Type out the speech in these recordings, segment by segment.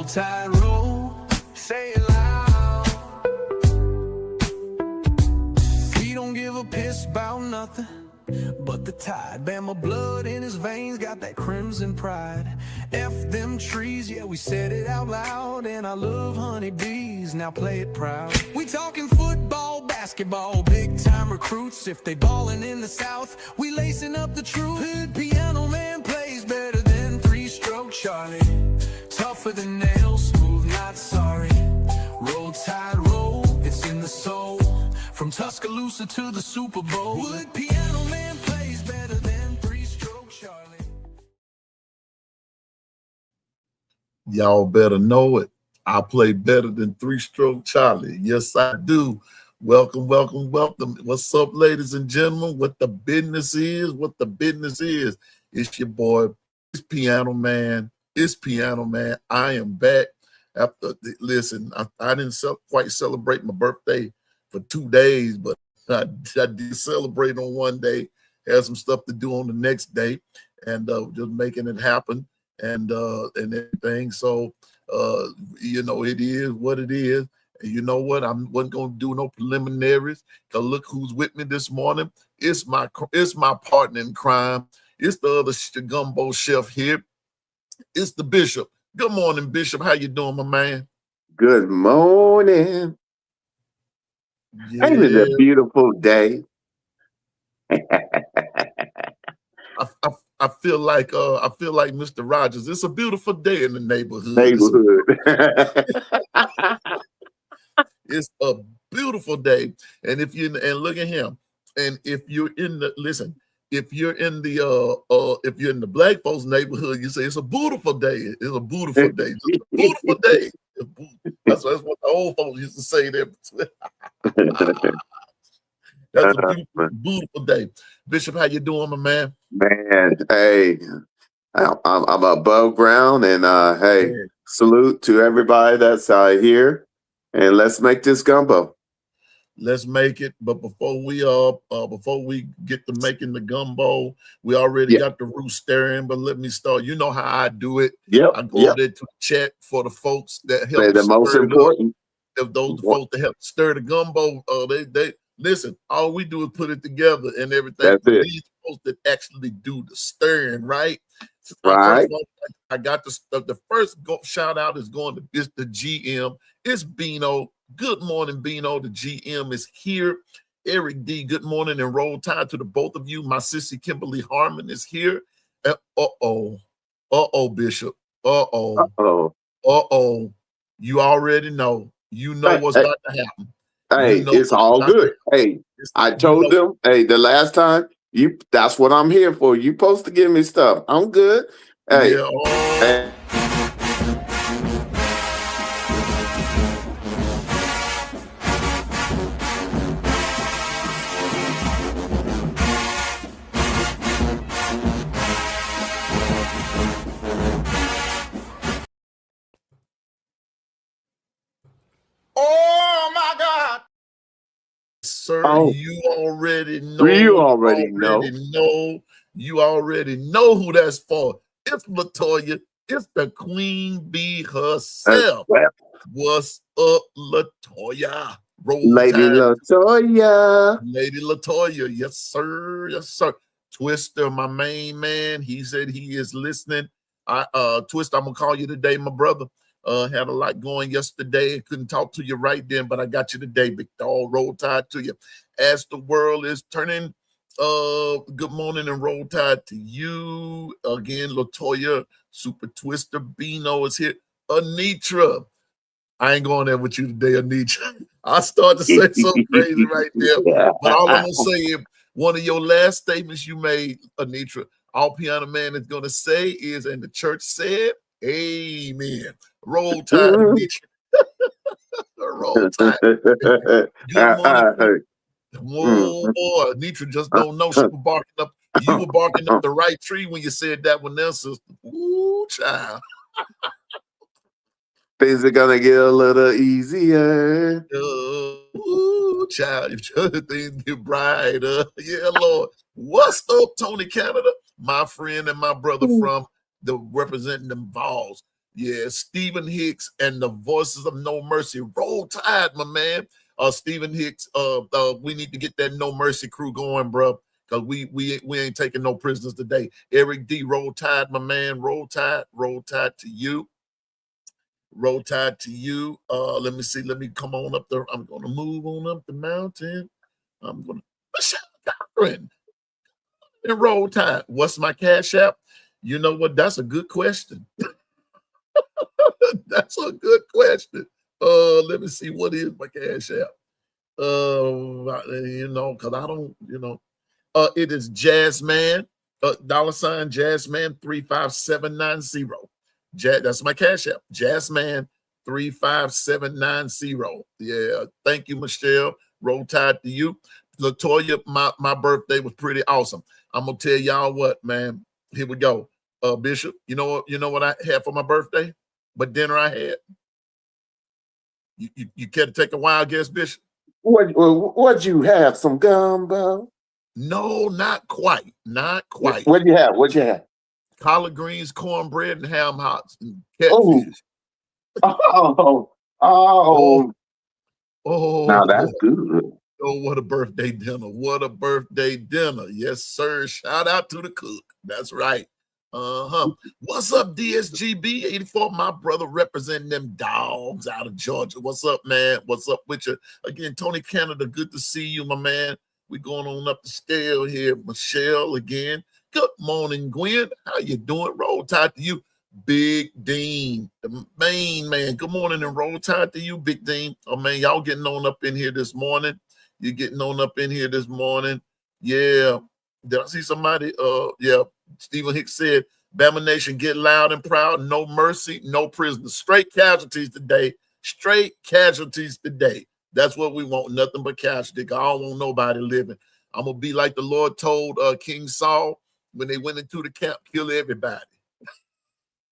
Tide, roll, say it loud. We don't give a piss about nothing but the tide. Bama blood in his veins, got that crimson pride. F them trees, yeah, we said it out loud. And I love honeybees, now play it proud. We talking football, basketball, big time recruits. If they ballin' in the South, we lacing up the truth. Hood piano man plays better than three-stroke Charlie. Tougher than nails, smooth, not sorry. Roll Tide, roll, it's in the soul. From Tuscaloosa to the Super Bowl. Wood piano man plays better than three-stroke Charlie. Y'all better know it. I play better than three-stroke Charlie. Yes, I do. Welcome, welcome, welcome. What's up, ladies and gentlemen? What the business is, what the business is. It's your boy, it's Piano Man. It's Piano Man. I am back. Listen, I didn't quite celebrate my birthday for 2 days, but I did celebrate on one day. Had some stuff to do on the next day, and just making it happen and everything. So you know, it is what it is. And you know what? I wasn't gonna do no preliminaries. Cause look who's with me this morning. It's my partner in crime. It's the other gumbo chef here. It's the Bishop. Good morning, Bishop. How you doing, my man? Good morning. Yeah. Ain't it a beautiful day? I feel like Mr. Rogers. It's a beautiful day in the neighborhood. It's a beautiful day. And look at him. And if you're in the if you're in the black folks neighborhood, you say it's a beautiful day. It's a beautiful day. It's a beautiful day. That's what the old folks used to say there. That's a beautiful, beautiful day. Bishop, how you doing, my man? Man, hey, I'm above ground, and hey, salute to everybody that's here, and let's make this gumbo. Let's make it. But before we get to making the gumbo, we already got the root stirring. But let me start. You know how I do it. I go there to check for the folks that help. The most important. If those folks that help stir the gumbo, they listen. All we do is put it together and everything. That's it. These folks that actually do the stirring, right? Right. I got the first shout out is going to the GM. It's Bino. Good morning, Bino. The GM is here. Eric D, good morning, and roll tide to the both of you. My sissy Kimberly Harmon is here. Bishop. You already know. You know what's about to happen. Hey, it's all good. Hey, I told them, hey, the last time, that's what I'm here for. You supposed to give me stuff. I'm good. Hey. Yeah, Oh my God. sir, you already know. You already know. You already know who that's for. It's Latoya. It's the Queen Bee herself. What's up, Latoya? Lady Latoya. Lady Latoya. Yes, sir. Yes, sir. Twister, my main man. He said he is listening. Twister, I'm gonna call you today, my brother. Had a lot going yesterday. Couldn't talk to you right then, but I got you today. Big dog, roll tide to you. As the world is turning, good morning and roll tide to you. Again, Latoya, Super Twister, Bino is here. Anitra. I ain't going there with you today, Anitra. I start to say something crazy right there. But all I'm going to say is one of your last statements you made, Anitra, all Piano Man is going to say is, and the church said, amen. Roll tide, Anitra. Roll tide. Good morning. Whoa, boy, Anitra just don't know. She was barking up. You were barking up the right tree when you said that one there, sister. Ooh, child. Things are gonna get a little easier. Ooh, child, things get brighter. Yeah, Lord. What's up, Tony Canada? My friend and my brother from the representing them Vols. Yeah, Stephen Hicks and the Voices of No Mercy. Roll Tide, my man. Stephen Hicks, we need to get that No Mercy crew going, bro. Because we ain't taking no prisoners today. Eric D, Roll Tide, my man. Roll Tide to you. Roll Tide to you. Let me see. Let me come on up there. I'm gonna move on up the mountain. I'm gonna Catherine and Roll Tide. What's my cash app? You know what? That's a good question. That's a good question. Let me see. What is my cash app? Because I don't, it is Jazzman, $ Jazzman 35790. That's my cash app. Jazzman 35790. Yeah. Thank you, Michelle. Roll Tide to you. Latoya, my birthday was pretty awesome. I'm gonna tell y'all what, man. Here we go. Bishop, you know what I had for my birthday? What dinner I had? You care to take a wild guess, Bishop? What'd you have? Some gumbo? No, not quite. Not quite. What'd you have? What'd you have? Collard greens, cornbread, and ham hocks and catfish. Oh. Now that's good. Oh, what a birthday dinner. What a birthday dinner. Yes, sir. Shout out to the cook. That's right. What's up, DSGB 84? My brother representing them dogs out of Georgia. What's up, man? What's up with you? Again, Tony Canada, good to see you, my man. We going on up the scale here. Michelle again. Good morning, Gwen. How you doing? Roll Tide to you. Big Dean, the main man. Good morning and Roll Tide to you, Big Dean. Oh, man, y'all getting on up in here this morning. You're getting on up in here this morning. Yeah. Did I see somebody? Yeah. Stephen Hicks said, Bama Nation, get loud and proud. No mercy, no prisoners. Straight casualties today. Straight casualties today. That's what we want. Nothing but casualties. I don't want nobody living. I'm going to be like the Lord told King Saul when they went into the camp, kill everybody.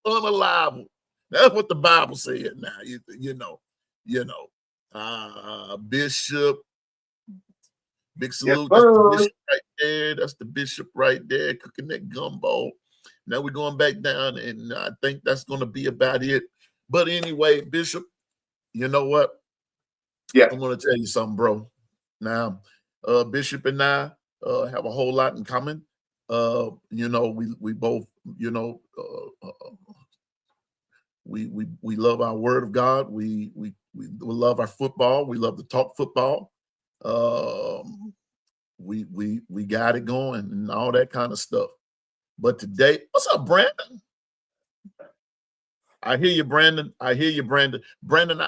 Unalive. That's what the Bible said now. Bishop. Big salute. That's the bishop right there. That's the bishop right there cooking that gumbo. Now we're going back down, and I think that's going to be about it. But anyway, Bishop, you know what? Yeah. I'm going to tell you something, bro. Now, Bishop and I have a whole lot in common. We both, we love our word of God. We love our football. We love to talk football. We got it going and all that kind of stuff. But today, what's up, Brandon? I hear you, Brandon. Brandon,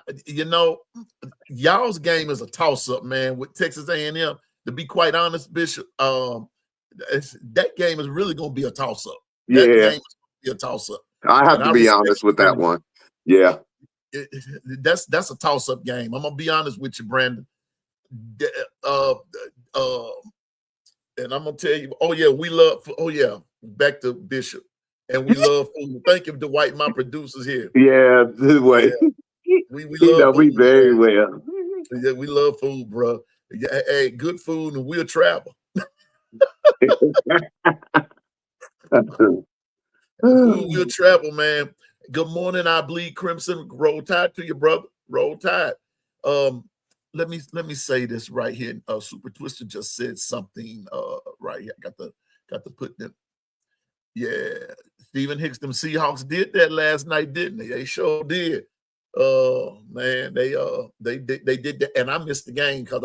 y'all's game is a toss-up, man, with Texas A&M. To be quite honest, Bishop, that game is really going to be a toss-up. That game is going to be a toss-up. I have to be honest with that one. Yeah. That's a toss-up game. I'm going to be honest with you, Brandon. And I'm going to tell you, back to Bishop. And we love food. Thank you to White, my producers here. Yeah, the way. Yeah. We love food, me very well. Yeah, we love food, bro. Yeah, hey, good food and we'll travel. Food will travel, man. Good morning, I bleed crimson. Roll Tide to you, brother. Roll Tide. Let me say this right here. Super Twister just said something right here. I got to put them. Yeah, Stephen Hicks, them Seahawks did that last night, didn't they? They sure did. Man, they did that, and I missed the game because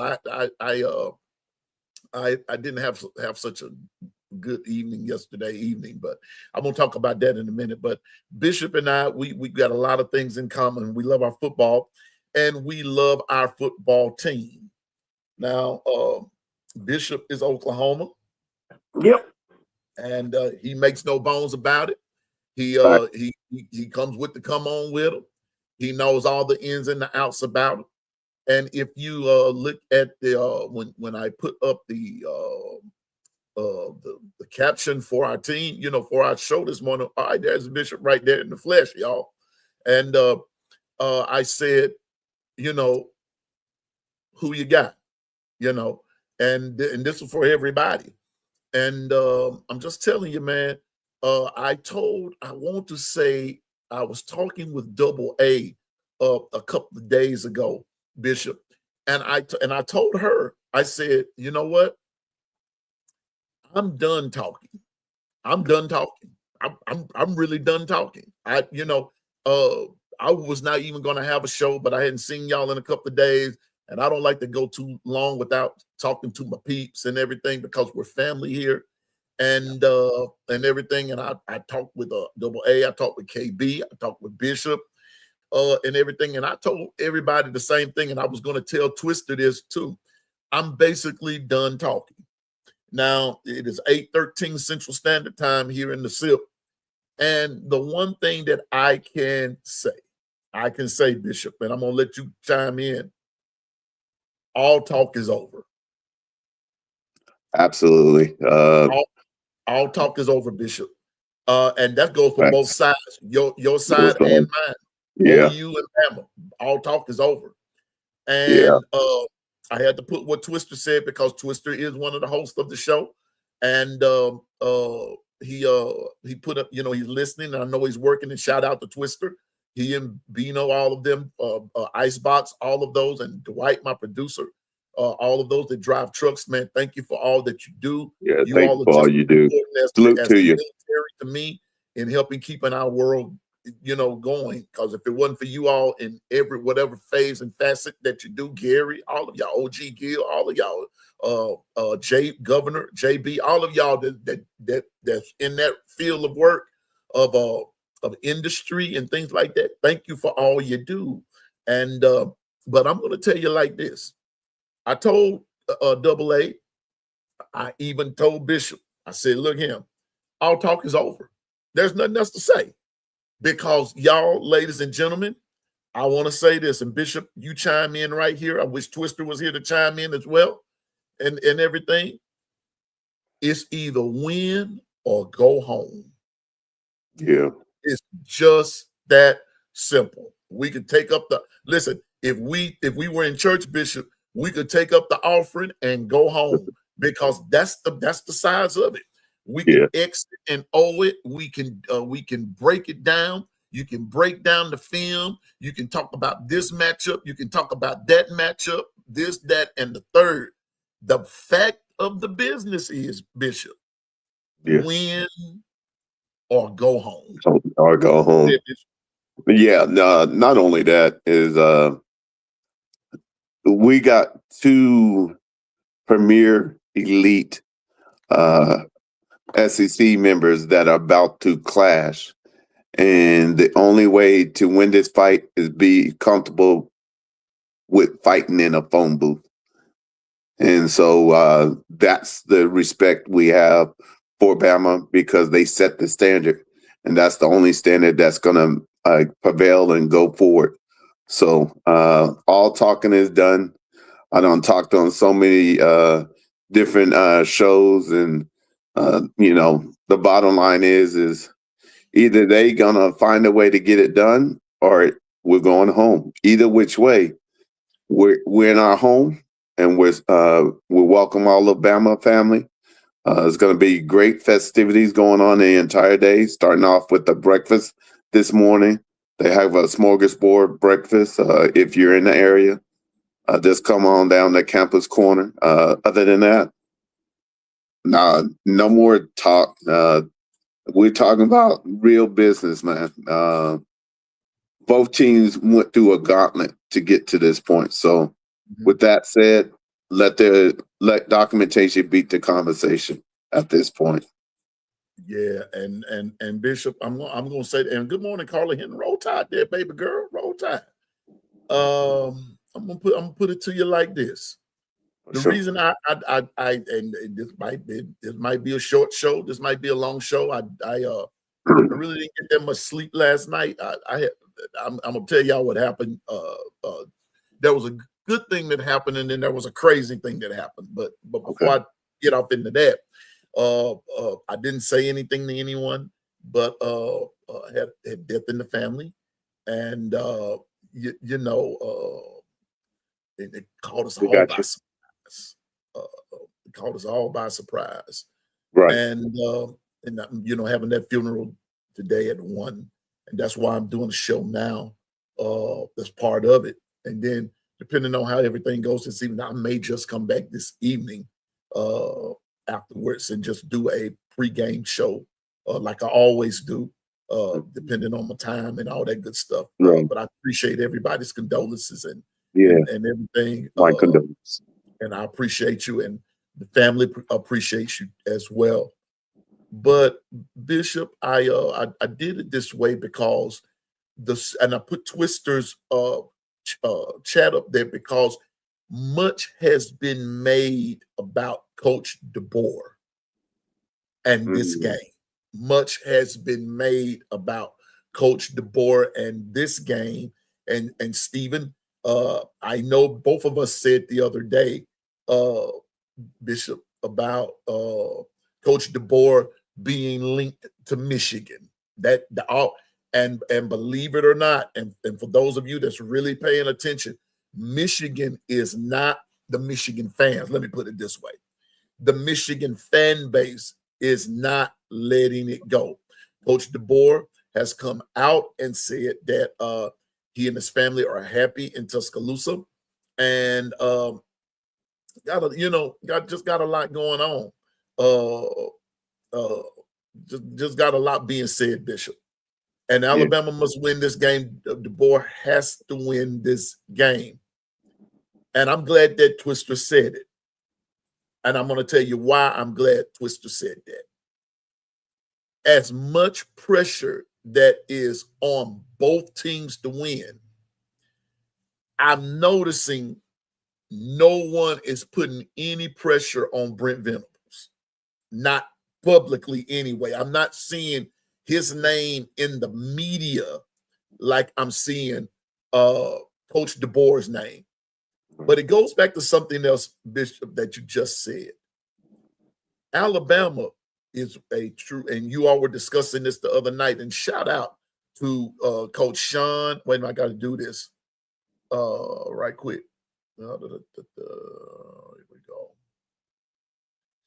I didn't have such a good evening yesterday evening, but I'm gonna talk about that in a minute. But Bishop and I, we got a lot of things in common. We love our football, and we love our football team. Now, Bishop is Oklahoma. Yep. And he makes no bones about it. He comes with the come on with him. He knows all the ins and the outs about it. And if you look at the when I put up the caption for our team, for our show this morning, all right, there's Bishop right there in the flesh, y'all. And I said, who you got, and this is for everybody. And I'm just telling you, man, I want to say I was talking with Double A a couple of days ago, Bishop, and I told her, I said, you know what? I'm done talking. I'm done talking. I'm really done talking. I was not even going to have a show, but I hadn't seen y'all in a couple of days, and I don't like to go too long without talking to my peeps and everything because we're family here, and everything. And I talked with Double A, I talked with KB, I talked with Bishop, and everything. And I told everybody the same thing, and I was going to tell Twister this too. I'm basically done talking. Now it is 8:13 Central Standard Time here in the SIP. And the one thing that I can say, Bishop, and I'm gonna let you chime in, all talk is over. Absolutely. All talk is over, Bishop. And that goes for both sides, your side and mine. Yeah. OU and Bama. All talk is over. Yeah. And I had to put what Twister said because Twister is one of the hosts of the show. And he put up, he's listening, and I know he's working, and shout out to Twister. He and Bino, all of them, Icebox, all of those, and Dwight, my producer, all of those that drive trucks, man, thank you for all that you do. Yeah, You thank all you are for just all you do. Salute as to the you. military to me in helping keeping our world, going. Because if it wasn't for you all in every whatever phase and facet that you do, Gary, all of y'all, OG Gill, all of y'all, Governor, JB, all of y'all that's in that field of work of industry and things like that. Thank you for all you do. And but I'm going to tell you like this. I told Double A, I even told Bishop, I said, look him, all talk is over. There's nothing else to say. Because y'all, ladies and gentlemen, I want to say this, and Bishop, you chime in right here. I wish Twister was here to chime in as well, and everything. It's either win or go home. Yeah. It's just that simple. We could take up listen. If we were in church, Bishop, we could take up the offering and go home because that's the size of it. We can exit and owe it. We can break it down. You can break down the film. You can talk about this matchup. You can talk about that matchup, this, that, and the third. The fact of the business is, Bishop, win or go home. Or go home. Yeah, no, not only that is we got two premier elite SEC members that are about to clash. And the only way to win this fight is be comfortable with fighting in a phone booth. And so that's the respect we have for Bama because they set the standard. And that's the only standard that's going to prevail and go forward. So all talking is done. I done talked on so many different shows. And, the bottom line is either they going to find a way to get it done or we're going home. Either which way, we're in our home. And we welcome all the Bama family. It's going to be great festivities going on the entire day, starting off with the breakfast this morning. They have a smorgasbord breakfast. If you're in the area, just come on down to Campus Corner. Other than that, no more talk. We're talking about real business, man. Both teams went through a gauntlet to get to this point. So with that said, let documentation beat the conversation at this point. Yeah, and Bishop, I'm gonna say, and good morning, Carla Hinton. Roll Tide there, baby girl. Roll Tide. I'm gonna put it to you like this. The reason I and this might be a short show, this might be a long show. I really didn't get that much sleep last night. I'm gonna tell y'all what happened. There was a good thing that happened, and then there was a crazy thing that happened. But before I get off into that, I didn't say anything to anyone, but had death in the family, and it caught us all by surprise. It caught us all by surprise, right? And having that funeral today at 1. and that's why I'm doing a show now. That's part of it, and then depending on how everything goes this evening, I may just come back this evening afterwards and just do a pregame show like I always do, depending on my time and all that good stuff. Right. But I appreciate everybody's condolences and Yeah. and everything. My condolences. And I appreciate you, and the family appreciates you as well. But Bishop, I did it this way because and I put Twister's chat up there because much has been made about Coach DeBoer and this game. Much has been made about Coach DeBoer and this game. And Stephen, I know both of us said the other day, Bishop, about Coach DeBoer being linked to Michigan. That the all and believe it or not, and for those of you that's really paying attention, Michigan is not the Michigan fans. Let me put it this way. The Michigan fan base is not letting it go. Coach DeBoer has come out and said that he and his family are happy in Tuscaloosa, and got a lot going on. Just got a lot being said, Bishop. And Alabama must win this game. DeBoer has to win this game. And I'm glad that Twister said it. And I'm going to tell you why I'm glad Twister said that. As much pressure that is on both teams to win, I'm noticing no one is putting any pressure on Brent Venables. Not publicly anyway. I'm not seeing his name in the media like I'm seeing Coach DeBoer's name. But it goes back to something else, Bishop, that you just said. Alabama is a true, and you all were discussing this the other night, and shout out to Coach Sean. Wait a minute, I got to do this right quick. Here we go.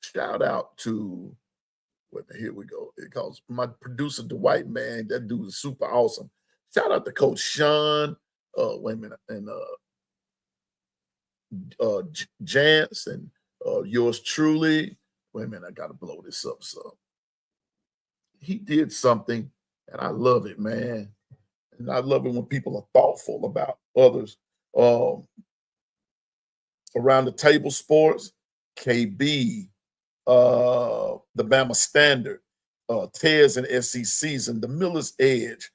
Shout out to, wait a minute, here we go. Because my producer, Dwight, man, that dude is super awesome. Shout out to Coach Sean. Wait a minute, and Jance and yours truly. Wait a minute, I gotta blow this up. So he did something, and I love it, man. And I love it when people are thoughtful about others. Around the table sports, KB, the Bama Standard, Tez and SC Season, the Miller's Edge,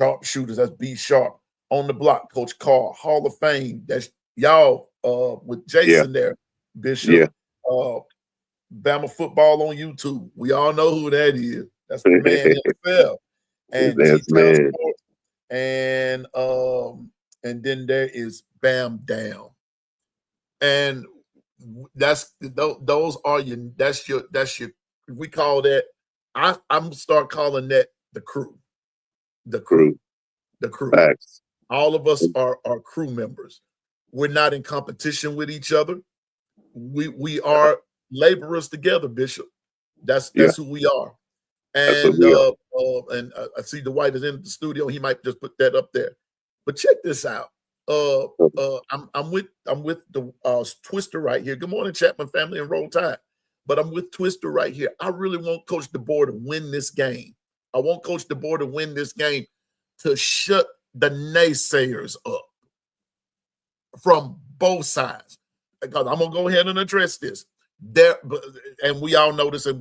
Sharpshooters, that's B Sharp. On the Block, Coach Carr, Hall of Fame, that's y'all with Jason there, Bishop. Bama Football on YouTube. We all know who that is. That's the man himself. And T-Town Sports. And then there is Bam Down. And those are your we call that, I'm gonna start calling that the crew. The crew. Facts. All of us are crew members. We're not in competition with each other. We are laborers together, Bishop. That's who we are. And I see Dwight is in the studio. He might just put that up there. But check this out. I'm with the Twister right here. Good morning, Chapman family, and Roll Tide. But I'm with Twister right here. I really want Coach DeBoer to win this game. I want Coach DeBoer to win this game to shut the naysayers up from both sides. Because I'm gonna go ahead and address this. And we all know this, and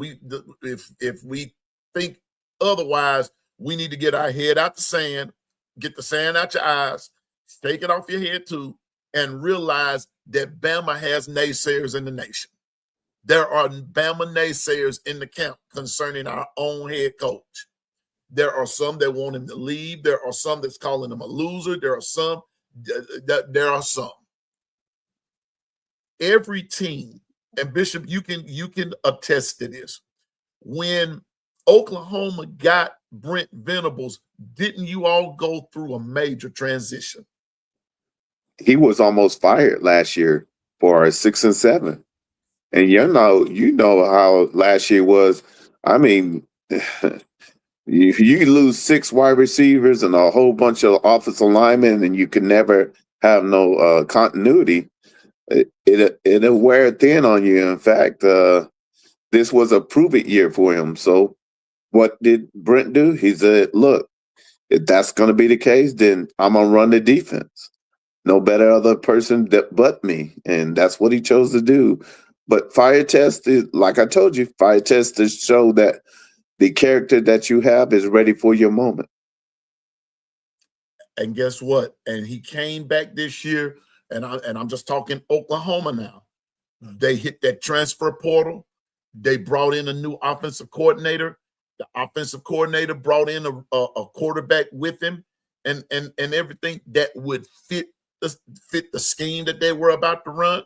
if we think otherwise, we need to get our head out the sand, get the sand out your eyes, take it off your head too, and realize that Bama has naysayers in the nation. There are Bama naysayers in the camp concerning our own head coach. There are some that want him to leave. There are some that's calling him a loser. There are some. Every team, and Bishop, you can attest to this. When Oklahoma got Brent Venables, didn't you all go through a major transition? He was almost fired last year for 6 and 7. And you know how last year was. I mean, You lose 6 wide receivers and a whole bunch of offensive linemen, and you can never have no continuity. It'll wear thin on you. In fact, this was a prove it year for him. So what did Brent do? He said, "Look, if that's going to be the case, then I'm gonna run the defense. No better other person but me," and that's what he chose to do. But fire test is, like I told you, fire test to show that the character that you have is ready for your moment. And guess what? And he came back this year, and I'm just talking Oklahoma now. They hit that transfer portal. They brought in a new offensive coordinator. The offensive coordinator brought in a quarterback with him, and everything that would fit the scheme that they were about to run.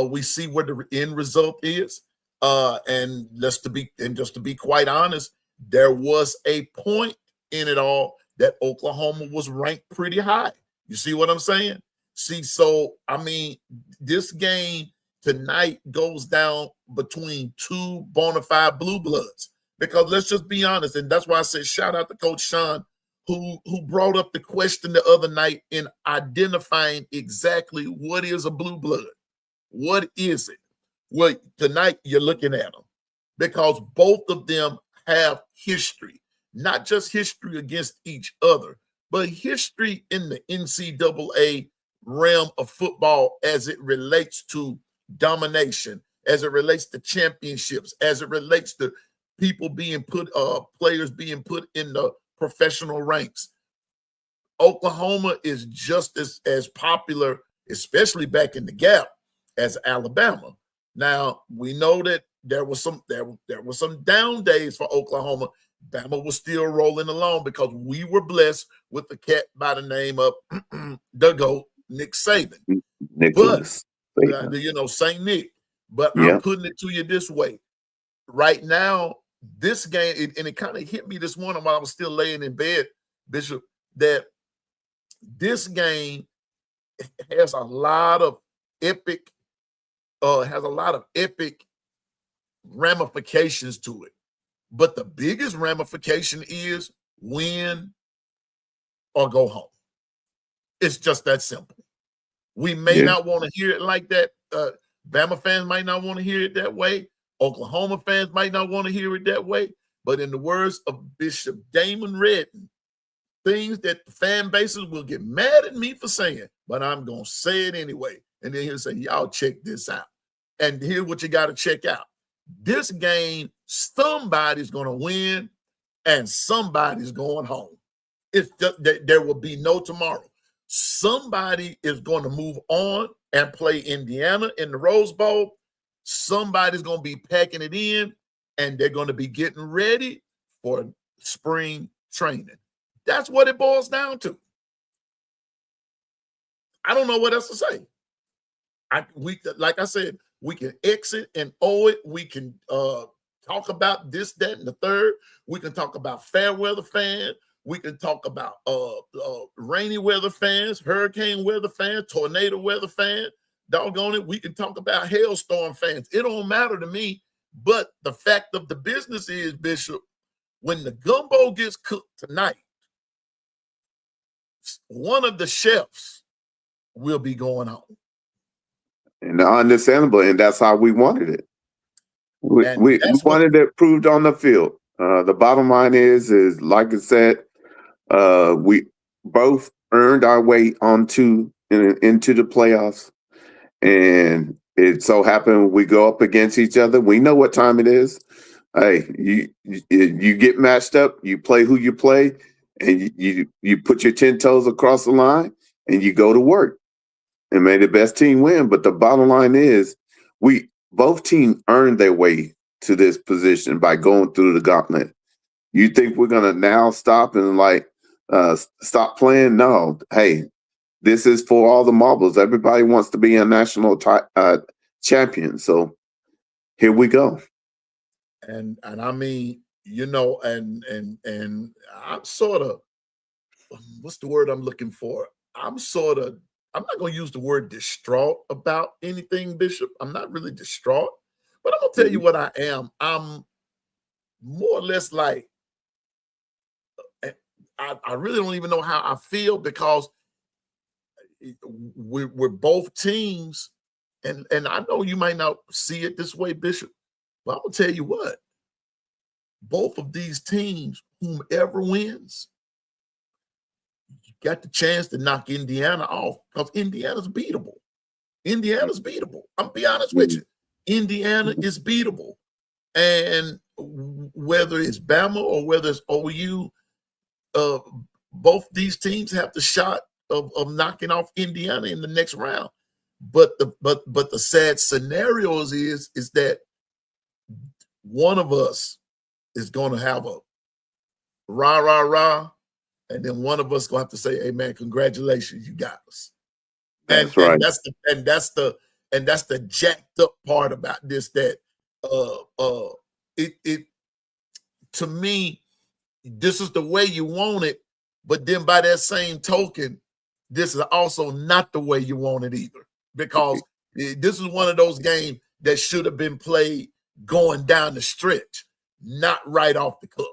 We see what the end result is. And just to be quite honest, there was a point in it all that Oklahoma was ranked pretty high. You see what I'm saying? See, so I mean, this game tonight goes down between two bona fide blue bloods. Because let's just be honest, and that's why I said shout out to Coach Sean, who brought up the question the other night in identifying exactly what is a blue blood. What is it? Well, tonight you're looking at them because both of them have history, not just history against each other, but history in the NCAA realm of football as it relates to domination, as it relates to championships, as it relates to people being put, players being put in the professional ranks. Oklahoma is just as popular, especially back in the gap, as Alabama. Now we know that there was some down days for Oklahoma. Bama was still rolling along because we were blessed with the cat by the name of the GOAT, Nick Saban. Nicholas. But Saint Nick. But Yeah. I'm putting it to you this way. Right now, this game, and it kind of hit me this morning while I was still laying in bed, Bishop, that this game has a lot of epic ramifications to it. But the biggest ramification is win or go home. It's just that simple. We may not want to hear it like that. Bama fans might not want to hear it that way. Oklahoma fans might not want to hear it that way. But in the words of Bishop Damon Redden, things that the fan bases will get mad at me for saying, but I'm going to say it anyway. And then he'll say, y'all check this out. And here's what you got to check out. This game, somebody's going to win and somebody's going home. It's just there will be no tomorrow. Somebody is going to move on and play Indiana in the Rose Bowl. Somebody's going to be packing it in, and they're going to be getting ready for spring training. That's what it boils down to. I don't know what else to say. Like I said, we can exit and owe it. We can talk about this, that, and the third. We can talk about fair weather fans. We can talk about rainy weather fans, hurricane weather fans, tornado weather fans. Doggone it, we can talk about hailstorm fans. It don't matter to me. But the fact of the business is, Bishop, when the gumbo gets cooked tonight, one of the chefs will be going on. And understandable, and that's how we wanted it. We wanted it proved on the field. The bottom line is like I said, we both earned our way into the playoffs, and it so happened we go up against each other. We know what time it is. Hey, you get matched up. You play who you play, and you put your 10 toes across the line, and you go to work. And may the best team win. But the bottom line is both teams earned their way to this position by going through the gauntlet. You think we're going to now stop and stop playing? No. Hey, this is for all the marbles. Everybody wants to be a national champion. So here we go. And I mean, and I'm sort of, what's the word I'm looking for? I'm not going to use the word distraught about anything, Bishop. I'm not really distraught, but I'm going to tell you what I am. I'm more or less like, I really don't even know how I feel, because we're both teams, and I know you might not see it this way, Bishop, but I'm gonna tell you what, both of these teams, whomever wins, you got the chance to knock Indiana off, because Indiana's beatable. Indiana's beatable. I'm be honest with you. Indiana is beatable. And whether it's Bama or whether it's OU, both these teams have the shot of knocking off Indiana in the next round. But the sad scenario is that one of us is going to have a rah, rah, rah, and then one of us going to have to say, hey, man, congratulations, you got us. That's right. And that's the jacked up part about this, that it to me, this is the way you want it, but then by that same token, this is also not the way you want it either, because this is one of those games that should have been played going down the stretch, not right off the cuff.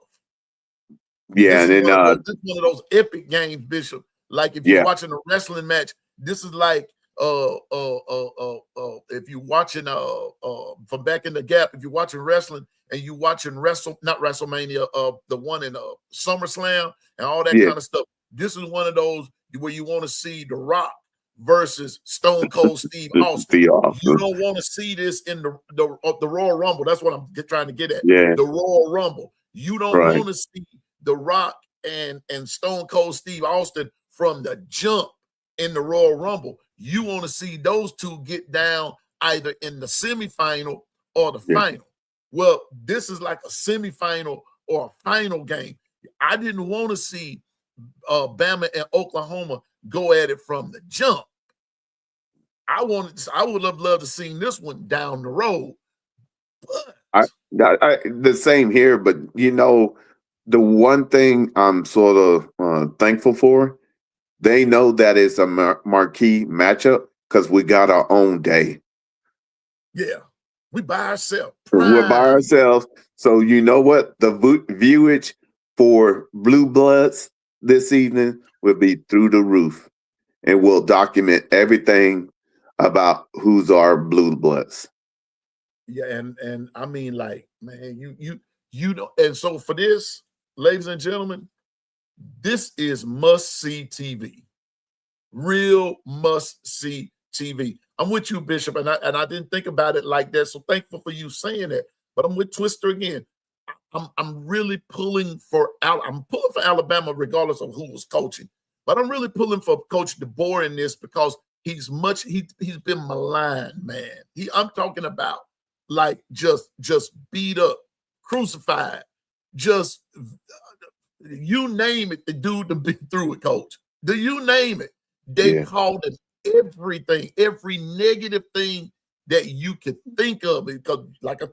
Yeah, this and this is one of those epic games, Bishop. Like if you're watching a wrestling match, this is like if you're watching from back in the Gap, if you're watching wrestling and you watching not WrestleMania, the one in SummerSlam and all that kind of stuff. This is one of those where you want to see The Rock versus Stone Cold Steve Austin. You don't want to see this in the Royal Rumble. That's what I'm trying to get at. Yeah. The Royal Rumble. You don't want to see The Rock and Stone Cold Steve Austin from the jump in the Royal Rumble. You want to see those two get down either in the semifinal or the final. Well, this is like a semifinal or a final game. I didn't want to see Bama and Oklahoma go at it from the jump. I would have loved to see this one down the road. But the same here, but you know, the one thing I'm sort of thankful for, they know that it's a marquee matchup because we got our own day. Yeah, we by ourselves. We're by ourselves. So you know what? The viewage for Blue Bloods this evening will be through the roof, and we'll document everything about who's our Blue Bloods. Yeah, and I mean, like, man, you know, and so for this, ladies and gentlemen, this is must-see TV. Real must-see TV. I'm with you, Bishop, and I didn't think about it like that. So thankful for you saying that. But I'm with Twister again. I'm really pulling for Alabama, regardless of who was coaching. But I'm really pulling for Coach DeBoer in this because he's been maligned, man. I'm talking about like just beat up, crucified, just you name it, the dude to be through it, Coach. Do you name it? They called it everything, every negative thing that you could think of. Because like I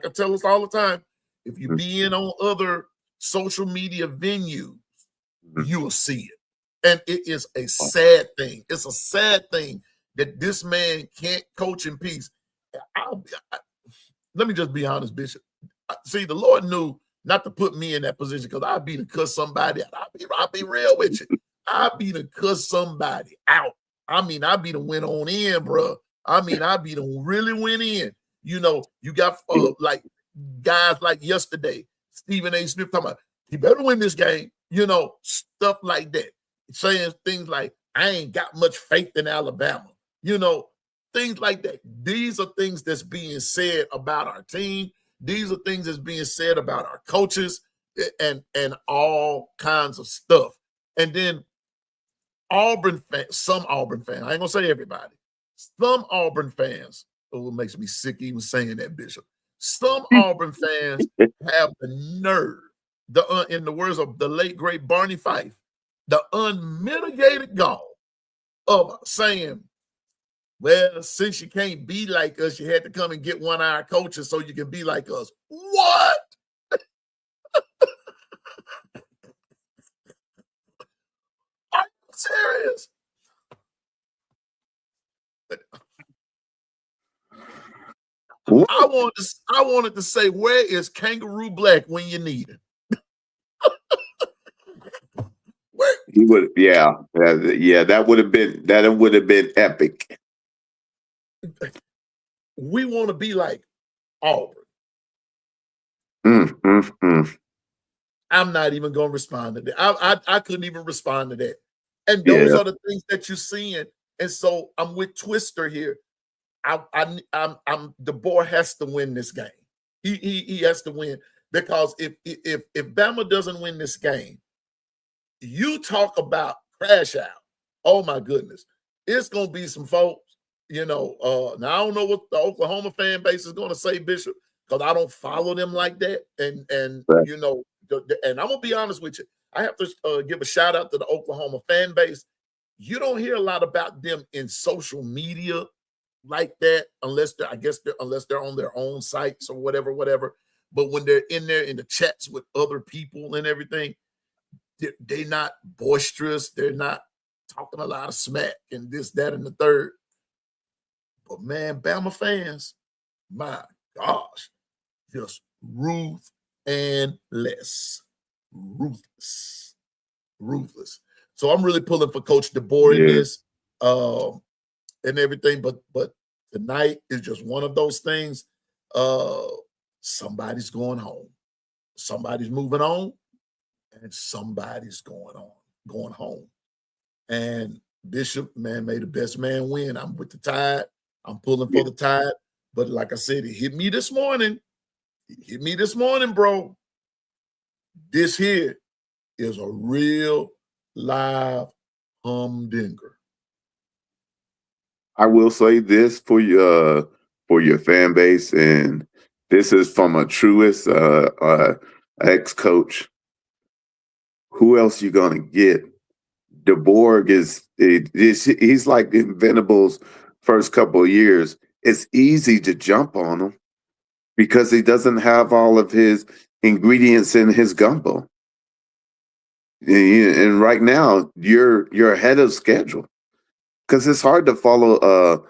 tell us all the time, if you be in on other social media venues, you will see it. And it is a sad thing. It's a sad thing that this man can't coach in peace. Let me just be honest, Bishop. See, the Lord knew not to put me in that position because I'd be to cuss somebody out. I'll be real with you. I'd be to cuss somebody out. I mean, I'd be to win on in, bro. I mean, I'd be to really win in. You know, you got like guys like yesterday, Stephen A. Smith talking about, he better win this game. You know, stuff like that. Saying things like, I ain't got much faith in Alabama. You know, things like that. These are things that's being said about our team. These are things that's being said about our coaches and all kinds of stuff. And then Auburn fans, some Auburn fans, I ain't gonna say everybody, some Auburn fans, oh, it makes me sick even saying that, Bishop. Some Auburn fans have the nerve, in the words of the late great Barney Fife, the unmitigated gall of saying, well, since you can't be like us, you had to come and get one of our coaches so you can be like us. What? Are you serious? I wanted to say, where is Kangaroo Black when you need him? He would, yeah, yeah. That would have been epic. We want to be like Auburn. Mm, mm, mm. I'm not even going to respond to that. I couldn't even respond to that. And those Yeah, are the things that you're seeing. And so I'm with Twister here. I'm the boy has to win this game. He has to win, because if Bama doesn't win this game, you talk about crash out. Oh my goodness, it's gonna be some folks. Now I don't know what the Oklahoma fan base is gonna say, Bishop, because I don't follow them like that. And right. and I'm gonna be honest with you. I have to give a shout out to the Oklahoma fan base. You don't hear a lot about them in social media like that, unless they're on their own sites or whatever. But when they're in there in the chats with other people and everything, they're not boisterous. They're not talking a lot of smack and this, that, and the third. But man, Bama fans, my gosh, just ruthless. So I'm really pulling for Coach DeBoer in this. And everything, but tonight is just one of those things. Somebody's going home, somebody's moving on, and somebody's going home. And Bishop, man, may the best man win. I'm with the Tide. I'm pulling for the Tide. But like I said, it hit me this morning. Bro. This here is a real live humdinger. I will say this for your fan base, and this is from a truest ex-coach. Who else you gonna get? DeBorg he's like in Venable's first couple of years. It's easy to jump on him because he doesn't have all of his ingredients in his gumbo. And right now, you're ahead of schedule. Because it's hard to follow,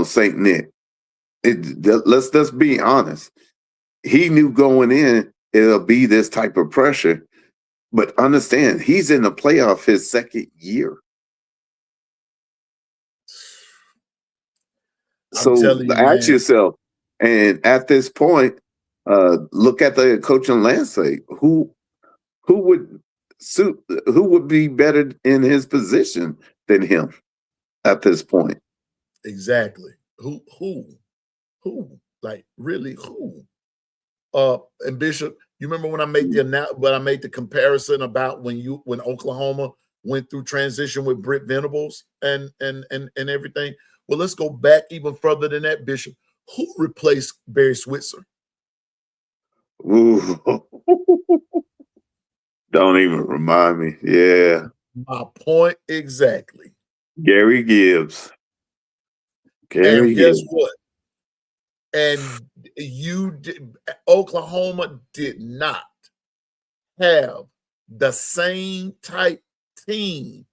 Saint Nick. Let's just be honest. He knew going in it'll be this type of pressure, but understand he's in the playoff his second year. So ask yourself, and at this point, look at the coaching landscape. Who would be better in his position than him? At this point, exactly. Who? Like really? Who? And Bishop, you remember when I made the comparison about when Oklahoma went through transition with Britt Venables and everything. Well, let's go back even further than that, Bishop. Who replaced Barry Switzer? Ooh. Don't even remind me. Yeah, my point exactly. Gary Gibbs. And guess what? And Oklahoma did not have the same type team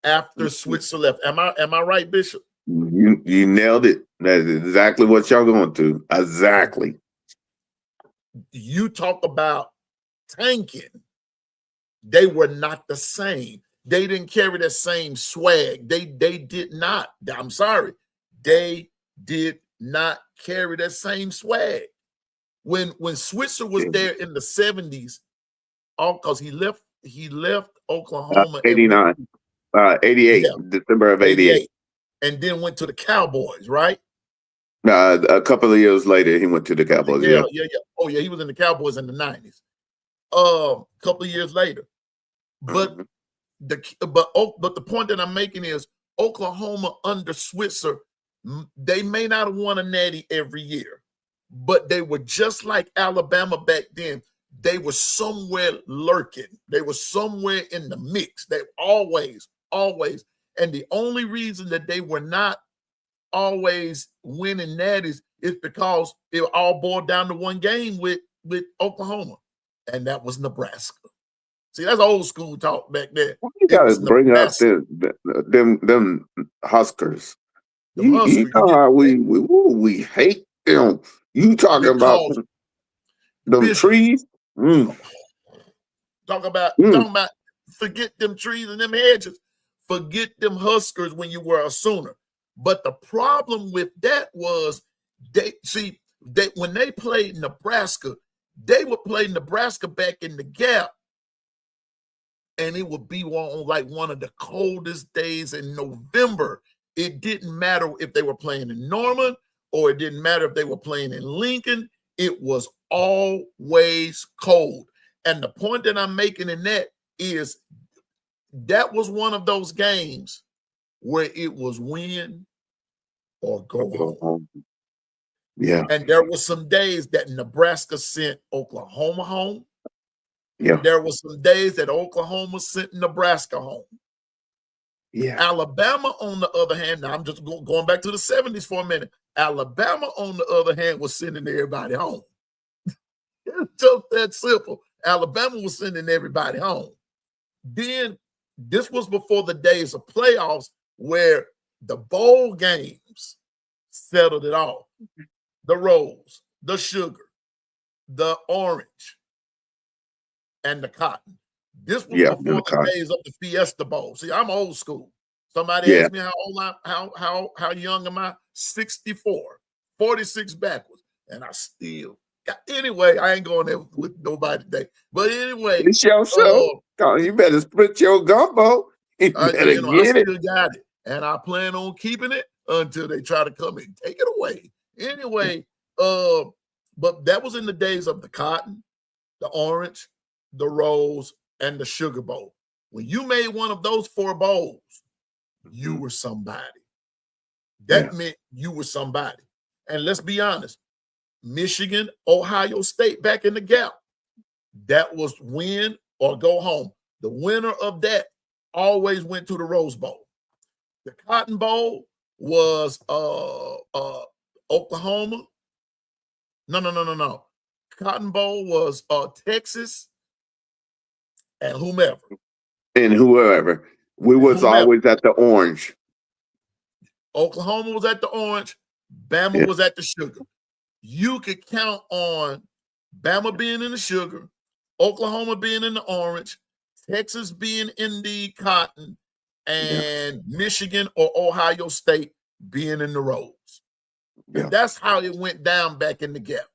after Switzer left. Am I right, Bishop? You nailed it. That's exactly what y'all going to. Exactly. You talk about tanking. They were not the same. They didn't carry that same swag. They did not. I'm sorry. They did not carry that same swag. When Switzer was there in the 70s, because he left Oklahoma 89. 88, yeah. December of 88. And then went to the Cowboys, right? A couple of years later, he went to the Cowboys. Yeah. Oh, yeah, he was in the Cowboys in the 90s. Couple of years later. But the point that I'm making is Oklahoma under Switzer, they may not have won a natty every year, but they were just like Alabama back then. They were somewhere lurking. They were somewhere in the mix. They always. And the only reason that they were not always winning natties is because it all boiled down to one game with Oklahoma, and that was Nebraska. See, that's old school talk back there. You got to bring up them Huskers. You know how we hate them. You talking about them trees? Talk about forget them trees and them hedges. Forget them Huskers when you were a Sooner. But the problem with that was when they played Nebraska, they would play Nebraska back in the Gap, and it would be on like one of the coldest days in November. It didn't matter if they were playing in Norman or it didn't matter if they were playing in Lincoln. It was always cold. And the point that I'm making in that is that was one of those games where it was win or go home. Yeah. And there were some days that Nebraska sent Oklahoma home. Yeah. And there were some days that Oklahoma sent Nebraska home. Yeah. Alabama, on the other hand, now I'm just going back to the 70s for a minute. Alabama, on the other hand, was sending everybody home. It's just that simple. Alabama was sending everybody home. Then this was before the days of playoffs where the bowl games settled it all. The rose, the sugar, the orange, and the cotton. This was before the days of the Fiesta Bowl. See, I'm old school. Somebody asked me how old how young am I? 64, 46 backwards. And I still anyway, I ain't going there with nobody today. But anyway, it's your show. You better split your gumbo. You better I get still got it. And I plan on keeping it until they try to come and take it away. Anyway, but that was in the days of the cotton, the orange, the rose, and the sugar bowl. When you made one of those 4 bowls, you were somebody. That meant you were somebody. And let's be honest, Michigan, Ohio State back in the Gap, that was win or go home. The winner of that always went to the Rose Bowl. The Cotton Bowl was Oklahoma. No. Cotton Bowl was Texas and whomever. And whoever. We was always at the orange. Oklahoma was at the orange. Bama was at the sugar. You could count on Bama being in the sugar, Oklahoma being in the orange, Texas being in the cotton, and Michigan or Ohio State being in the rose. Yeah. And that's how it went down back in the Gap.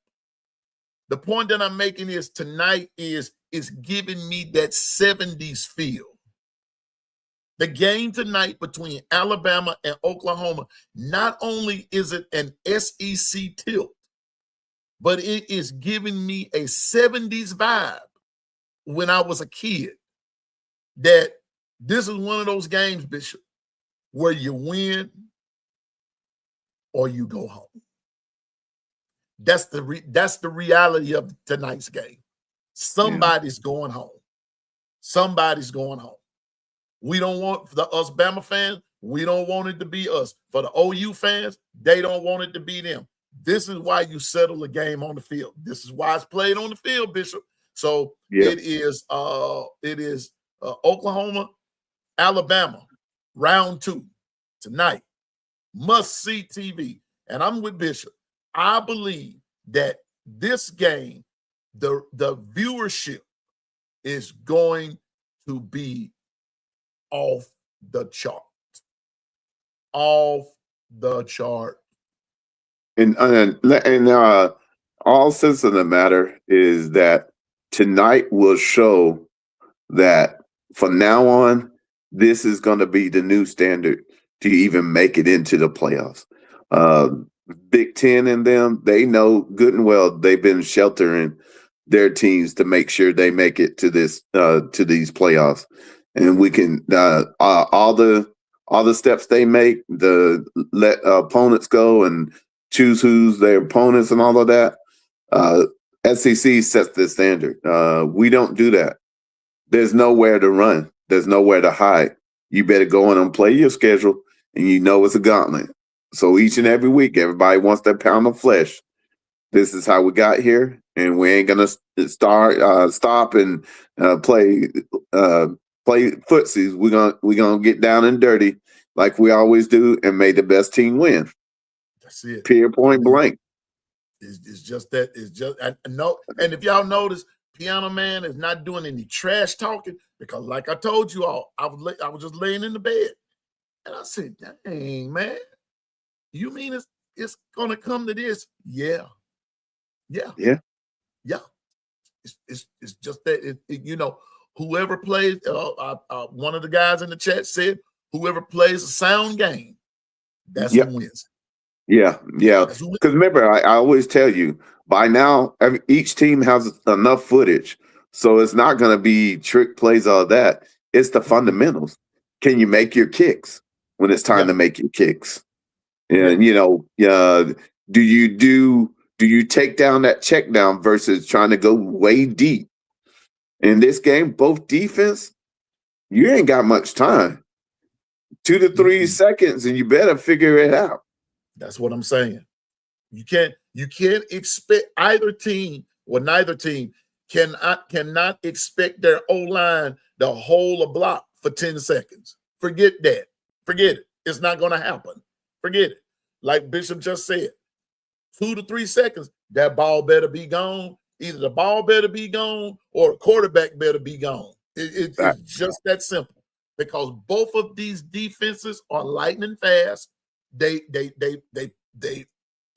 The point that I'm making is tonight is giving me that 70s feel. The game tonight between Alabama and Oklahoma, not only is it an SEC tilt, but it is giving me a 70s vibe when I was a kid. That this is one of those games, Bishop, where you win or you go home. That's the reality of tonight's game. Somebody's going home. Somebody's going home. We don't want us Bama fans. We don't want it to be us. For the OU fans, they don't want it to be them. This is why you settle a game on the field. This is why it's played on the field, Bishop. So it is Oklahoma, Alabama, round 2 tonight. Must see TV. And I'm with Bishop. I believe that this game, the viewership is going to be off the chart. Off the chart. And all sense of the matter is that tonight will show that from now on, this is going to be the new standard to even make it into the playoffs. Big Ten and them, they know good and well they've been sheltering their teams to make sure they make it to this to these playoffs. And we can all the steps they make, let opponents go and choose who's their opponents and all of that. SEC sets the standard. We don't do that. There's nowhere to run. There's nowhere to hide. You better go in and play your schedule, and you know it's a gauntlet. So each and every week, everybody wants their pound of flesh. This is how we got here, and we ain't gonna stop and play footsies. We're gonna get down and dirty like we always do, and make the best team win. That's it. Period. Point blank. It's just that. It's just I know. And if y'all notice, Piano Man is not doing any trash talking. Because like I told you all, I was just laying in the bed, and I said, "Dang, man, you mean it's gonna come to this?" Yeah, yeah, Yeah. yeah. It's just that whoever plays. One of the guys in the chat said, "Whoever plays a sound game, that's who Yep. wins." Yeah. Yeah. That's who wins. Because remember, I always tell you by now, each team has enough footage. So it's not going to be trick plays, all that. It's the fundamentals. Can you make your kicks when it's time Yeah, to make your kicks? yeah, And, do you take down that check down versus trying to go way deep? In this game, both defense, you ain't got much time. 2 to 3 seconds, and you better figure it out. that's what I'm saying. You can't expect either team or neither team cannot expect their O-line to hold a block for 10 seconds. Forget that. Forget it. It's not going to happen. Forget it. Like Bishop just said, 2 to 3 seconds, that ball better be gone. Either the ball better be gone or the quarterback better be gone. It's just that simple. Because both of these defenses are lightning fast. They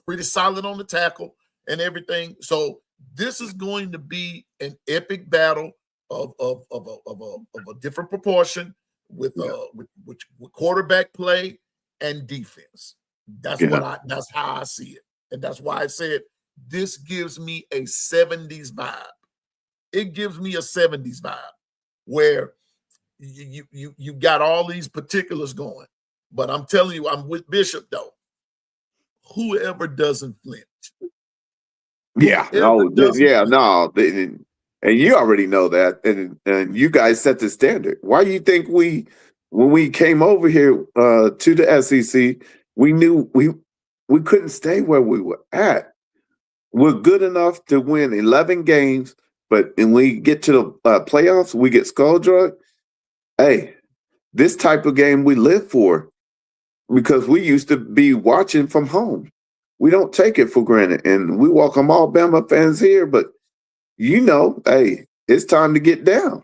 pretty solid on the tackle and everything. So this is going to be an epic battle of a different proportion with quarterback play and defense. That's how I see it. And that's why I said this gives me a 70s vibe. It gives me a 70s vibe where you got all these particulars going. But I'm telling you, I'm with Bishop though. Whoever doesn't flinch. Yeah. And you already know that, and you guys set the standard. Why do you think when we came over here to the SEC, we knew we couldn't stay where we were at. We're good enough to win 11 games, but when we get to the playoffs, we get skull drug. Hey, this type of game we live for because we used to be watching from home. We don't take it for granted, and we welcome all Bama fans here, but hey, it's time to get down.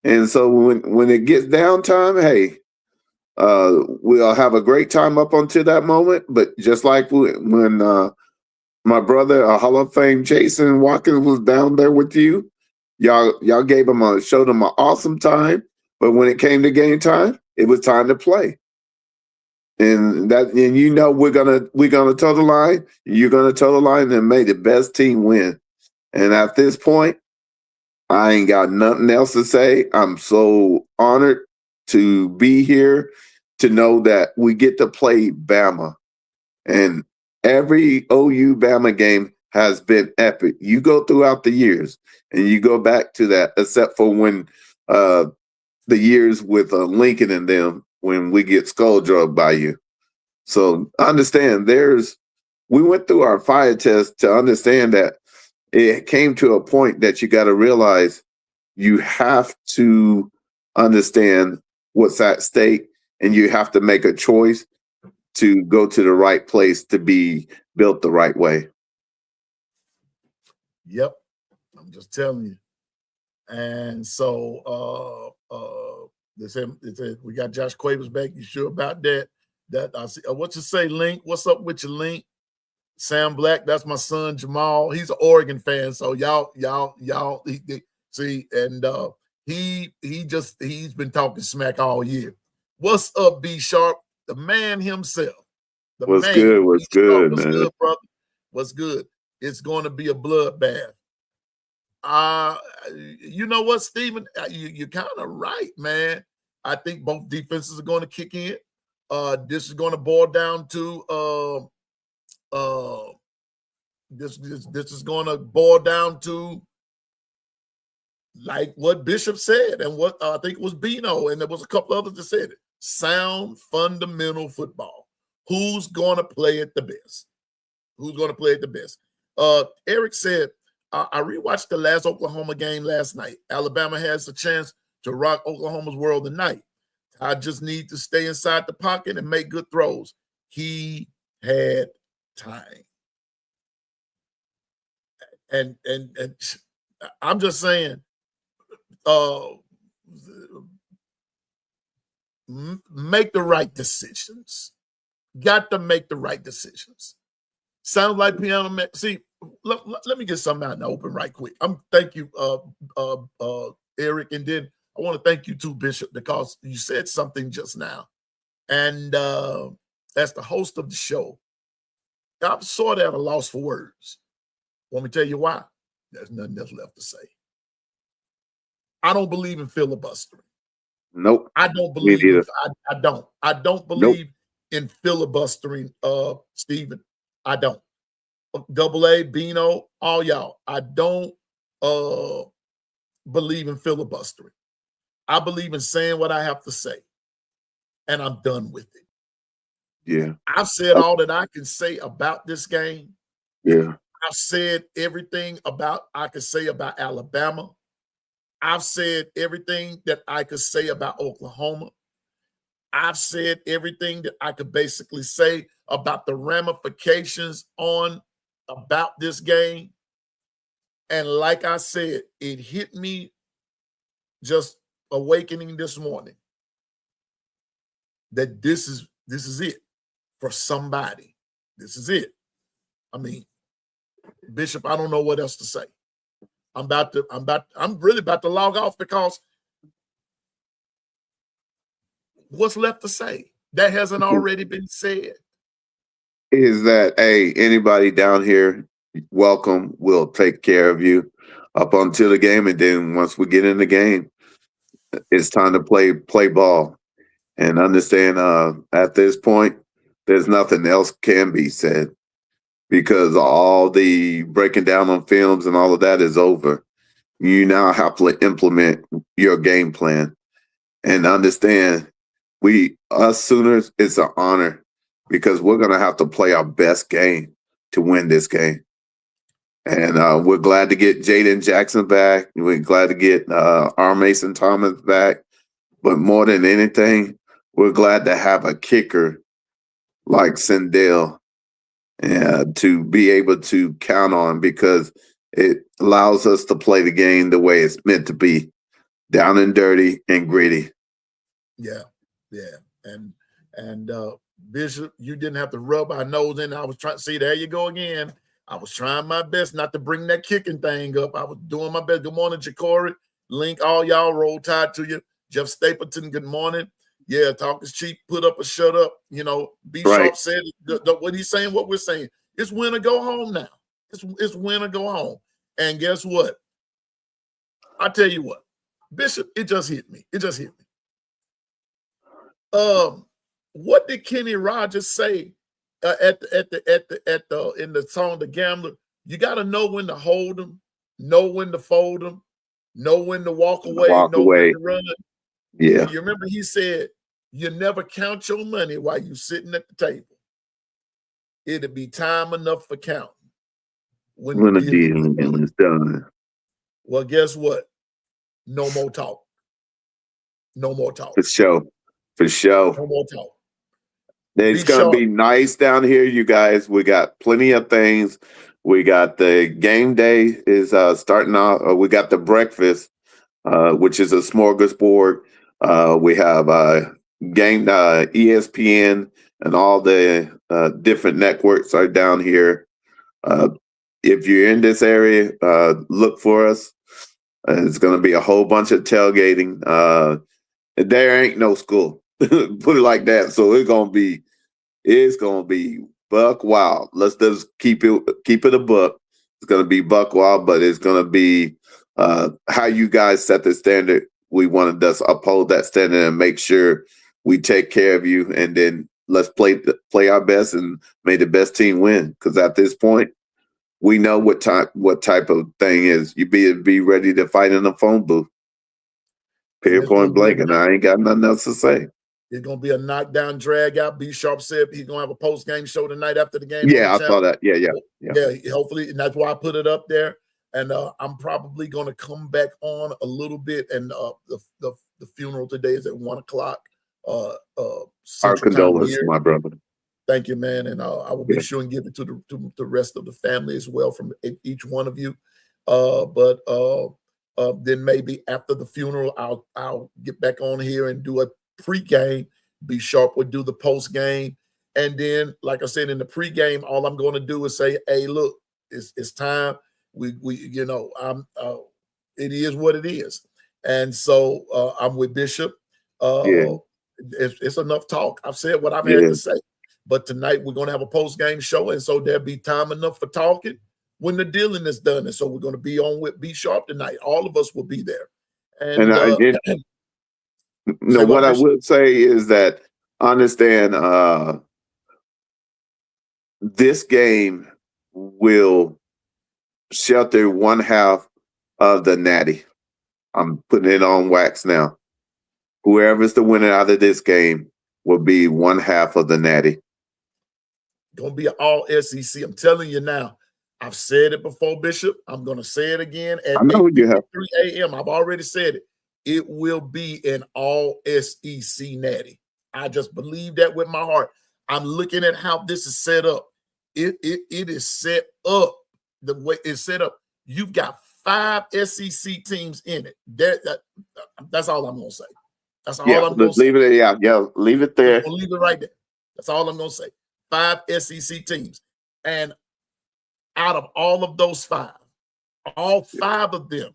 And so when it gets down time, hey, we'll have a great time up until that moment. But just like when my brother, Hall of Fame Jason Watkins, was down there with you, y'all showed him an awesome time. But when it came to game time, it was time to play. And we're gonna toe the line. You're gonna toe the line and make the best team win. And at this point, I ain't got nothing else to say. I'm so honored to be here, to know that we get to play Bama. And every OU Bama game has been epic. You go throughout the years and you go back to that, except for when the years with Lincoln and them, when we get skull drugged by you. So understand we went through our fire test to understand that it came to a point that you got to realize you have to understand what's at stake, and you have to make a choice to go to the right place to be built the right way. Yep. I'm just telling you. And so they said we got Josh Quavers back. You sure about that? That I see. What you say, Link? What's up with your Link? Sam Black, that's my son Jamal. He's an Oregon fan, so y'all see, and he's been talking smack all year. What's up, B Sharp? The man himself. What's good, What's man? good, brother? What's good? It's going to be a bloodbath. You know what, Stephen? You're kind of right, man. I think both defenses are going to kick in. This is going to boil down to this is going to boil down to like what Bishop said and what I think it was Bino, and there was a couple others that said it. Sound fundamental football. Who's going to play it the best? Who's going to play it the best? Eric said, I rewatched the last Oklahoma game last night. Alabama has a chance to rock Oklahoma's world tonight. I just need to stay inside the pocket and make good throws. He had time. And I'm just saying, make the right decisions. Got to make the right decisions. Sounds like piano man. See, let me get something out in the open right quick. Thank you, Eric, and then I want to thank you too, Bishop, because you said something just now. And as the host of the show, I'm sort of at a loss for words. Want me to tell you why? There's nothing else left to say. I don't believe in filibustering. Nope. I don't believe in, I don't believe in filibustering, Stephen. I don't. Double A, Bino, all y'all. I don't believe in filibustering. I believe in saying what I have to say, and I'm done with it. Yeah. I've said all that I can say about this game. Yeah. I've said everything I could say about Alabama. I've said everything that I could say about Oklahoma. I've said everything that I could basically say about the ramifications about this game. And like I said, it hit me just awakening this morning that this is it for somebody. This is it. I mean, Bishop, I don't know what else to say. I'm really about to log off because what's left to say that hasn't already been said is that, hey, anybody down here, welcome. We'll take care of you up until the game, and then once we get in the game, it's time to play ball. And understand, at this point, there's nothing else can be said because all the breaking down on films and all of that is over. You now have to implement your game plan and understand us Sooners, it's an honor because we're going to have to play our best game to win this game. And we're glad to get Jaden Jackson back. We're glad to get R. Mason Thomas back. But more than anything, we're glad to have a kicker like Sendell to be able to count on because it allows us to play the game the way it's meant to be, down and dirty and gritty. Yeah. And Bishop, you didn't have to rub our nose in. I was trying to see, there you go again. I was trying my best not to bring that kicking thing up. I was doing my best. Good morning, Jacory. Link, all y'all, roll tide to you. Jeff Stapleton, good morning. Yeah, talk is cheap. Put up or shut up. You know, B Sharp said what he's saying, what we're saying. It's win or go home now. It's win or go home. And guess what? I tell you what, Bishop, it just hit me. What did Kenny Rogers say in the song "The Gambler"? You got to know when to hold them, know when to fold them, know when to walk away, know when to run. Yeah. You remember he said, "You never count your money while you're sitting at the table. It'll be time enough for counting when the deal is done." Well, guess what? No more talk. No more talk. For sure. No more talk. It's going to be nice down here, you guys. We got plenty of things. We got the game day is starting out. We got the breakfast, which is a smorgasbord. We have game ESPN and all the different networks are down here. If you're in this area, look for us. It's going to be a whole bunch of tailgating. There ain't no school. Put it like that. So it's gonna be buck wild. Let's just keep it a buck. It's gonna be buck wild, but it's gonna be how you guys set the standard. We want to just uphold that standard and make sure we take care of you. And then let's play our best and make the best team win. Because at this point, we know what type of thing is. You be ready to fight in the phone booth. Period, point blank, and I ain't got nothing else to say. It's going to be a knockdown, drag out. B Sharp said he's going to have a post-game show tonight after the game. Yeah, I saw that. Yeah. Hopefully, and that's why I put it up there. And I'm probably going to come back on a little bit. And the funeral today is at 1:00. Our condolences, my brother. Thank you, man. And I will be sure and give it to the rest of the family as well from each one of you. But Then maybe after the funeral, I'll get back on here and do a pregame. B Sharp would do the post game, and then, like I said, in the pregame, all I'm going to do is say, "Hey, look, it's time. We it is what it is." And so I'm with Bishop. Yeah. It's enough talk. I've said what I've had Yeah. to say. But tonight we're going to have a post-game show, and so there'll be time enough for talking when the dealing is done. And so we're going to be on with B Sharp tonight. All of us will be there. And no, what I would say is that understand this game will shelter one half of the natty. I'm putting it on wax now. Whoever's the winner out of this game will be one half of the natty. Gonna be an all SEC. I'm telling you now. I've said it before, Bishop. I'm gonna say it again at 8:53 a.m. I've already said it. It will be an all SEC natty. I just believe that with my heart. I'm looking at how this is set up. It is set up the way it's set up. You've got 5 SEC teams in it. That's all I'm gonna say. That's all I'm gonna say. Leave it. Yeah, leave it there. Leave it right there. That's all I'm gonna say. 5 SEC teams. And out of all of those 5, all 5 of them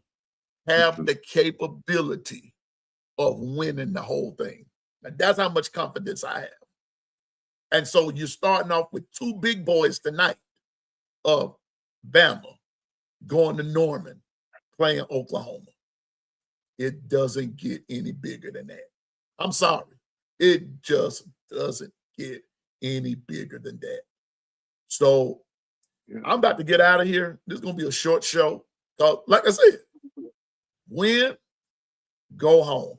have the capability of winning the whole thing. Now, that's how much confidence I have. And so you're starting off with 2 big boys tonight of Bama going to Norman, playing Oklahoma. It doesn't get any bigger than that. I'm sorry. It just doesn't get any bigger than that. So I'm about to get out of here. This is going to be a short show. So, like I said, win, go home.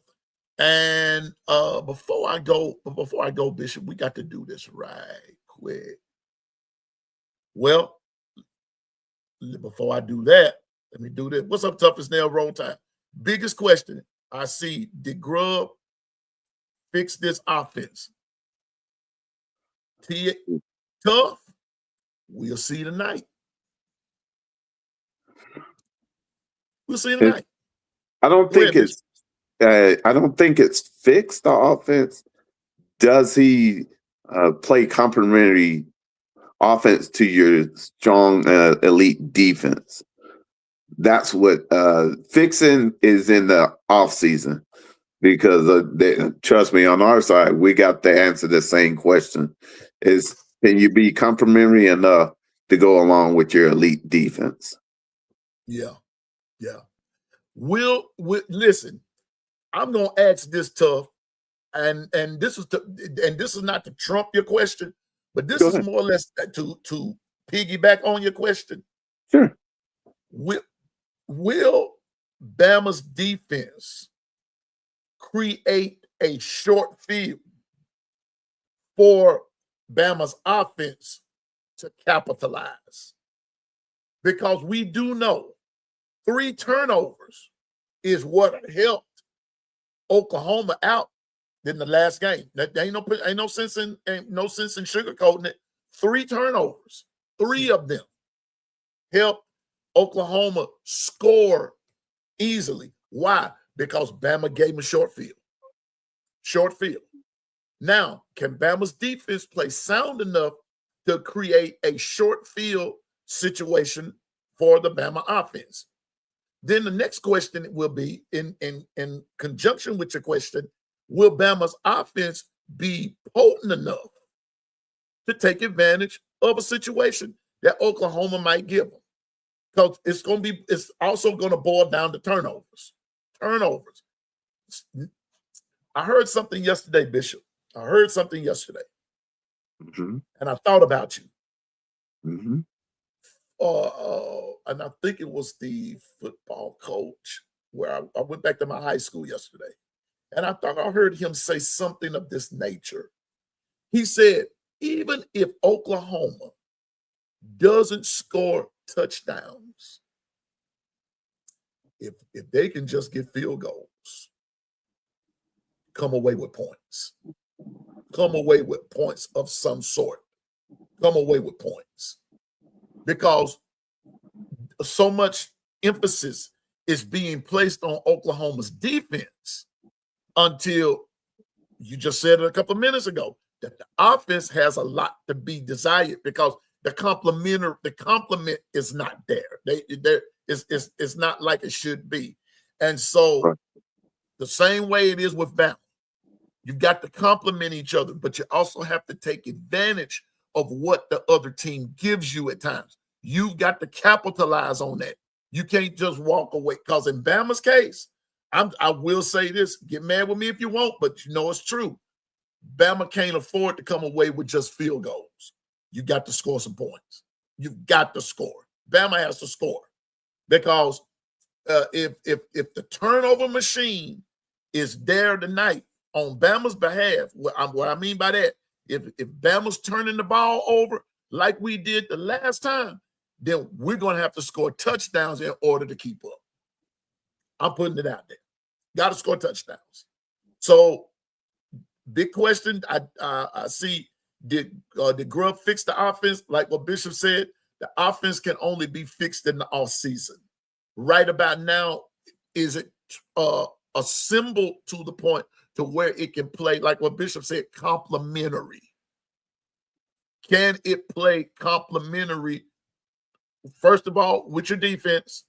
And before I go, Bishop, we got to do this right quick. Well, before I do that, let me do this. What's up, Toughest Nail? Roll time. Biggest question I see: did Grubb fix this offense? Tough. We'll see tonight. We'll see tonight. I don't think it's fixed the offense. Does he play complementary offense to your strong elite defense? That's what fixing is in the off season, because trust me, on our side, we got to answer the same question: is can you be complementary enough to go along with your elite defense? Yeah. Listen, I'm gonna ask this tough, and this is not to trump your question, but this is more or less to piggyback on your question. Sure. Will Bama's defense create a short field for Bama's offense to capitalize? Because we do know 3 turnovers is what helped Oklahoma out in the last game. There ain't no sense in sugarcoating it. 3 turnovers, 3 of them helped Oklahoma score easily. Why? Because Bama gave them a short field. Short field. Now, can Bama's defense play sound enough to create a short field situation for the Bama offense? Then the next question will be, in conjunction with your question, will Bama's offense be potent enough to take advantage of a situation that Oklahoma might give them? Because it's also going to boil down to turnovers. Turnovers. I heard something yesterday, Bishop. And I thought about you. Mm-hmm. And I think it was the football coach, where I went back to my high school yesterday, and I thought I heard him say something of this nature. He said, even if Oklahoma doesn't score touchdowns, if they can just get field goals, come away with points. Come away with points of some sort. Come away with points. Because so much emphasis is being placed on Oklahoma's defense until you just said it a couple of minutes ago that the offense has a lot to be desired because the complement is not there. It's not like it should be. And so the same way it is with Bama, you've got to complement each other, but you also have to take advantage of what the other team gives you at times. You've got to capitalize on that. You can't just walk away. Because in Bama's case, I will say this, get mad with me if you want, but you know it's true. Bama can't afford to come away with just field goals. You got to score some points. You've got to score. Bama has to score because if the turnover machine is there tonight on Bama's behalf, what I mean by that, if Bama's turning the ball over like we did the last time, then we're going to have to score touchdowns in order to keep up. I'm putting it out there. Got to score touchdowns. So, big question. I see. Did Grubb fix the offense? Like what Bishop said, the offense can only be fixed in the offseason. Right about now, is it assembled to the point to where it can play, like what Bishop said, complementary? Can it play complementary, first of all, with your defense?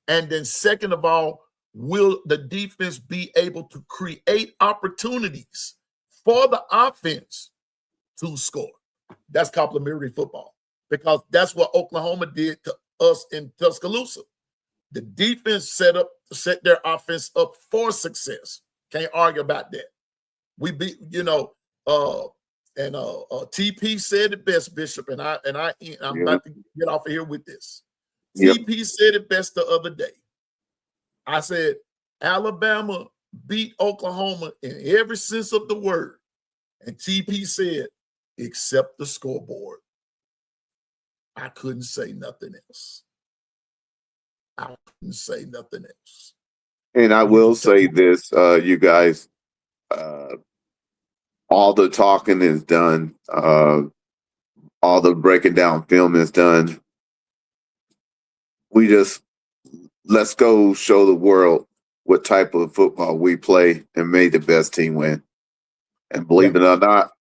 And then second of all, will the defense be able to create opportunities for the offense to score? That's complementary football, because that's what Oklahoma did to us in Tuscaloosa. The defense set their offense up for success. Can't argue about that. We beat, TP said it best, Bishop, I'm about to get off of here with this. TP said it best the other day. I said, Alabama beat Oklahoma in every sense of the word. And TP said, except the scoreboard. I couldn't say nothing else. I couldn't say nothing else. And I will say this, you guys, all the talking is done. All the breaking down film is done. Let's go show the world what type of football we play and make the best team win. And believe it or not,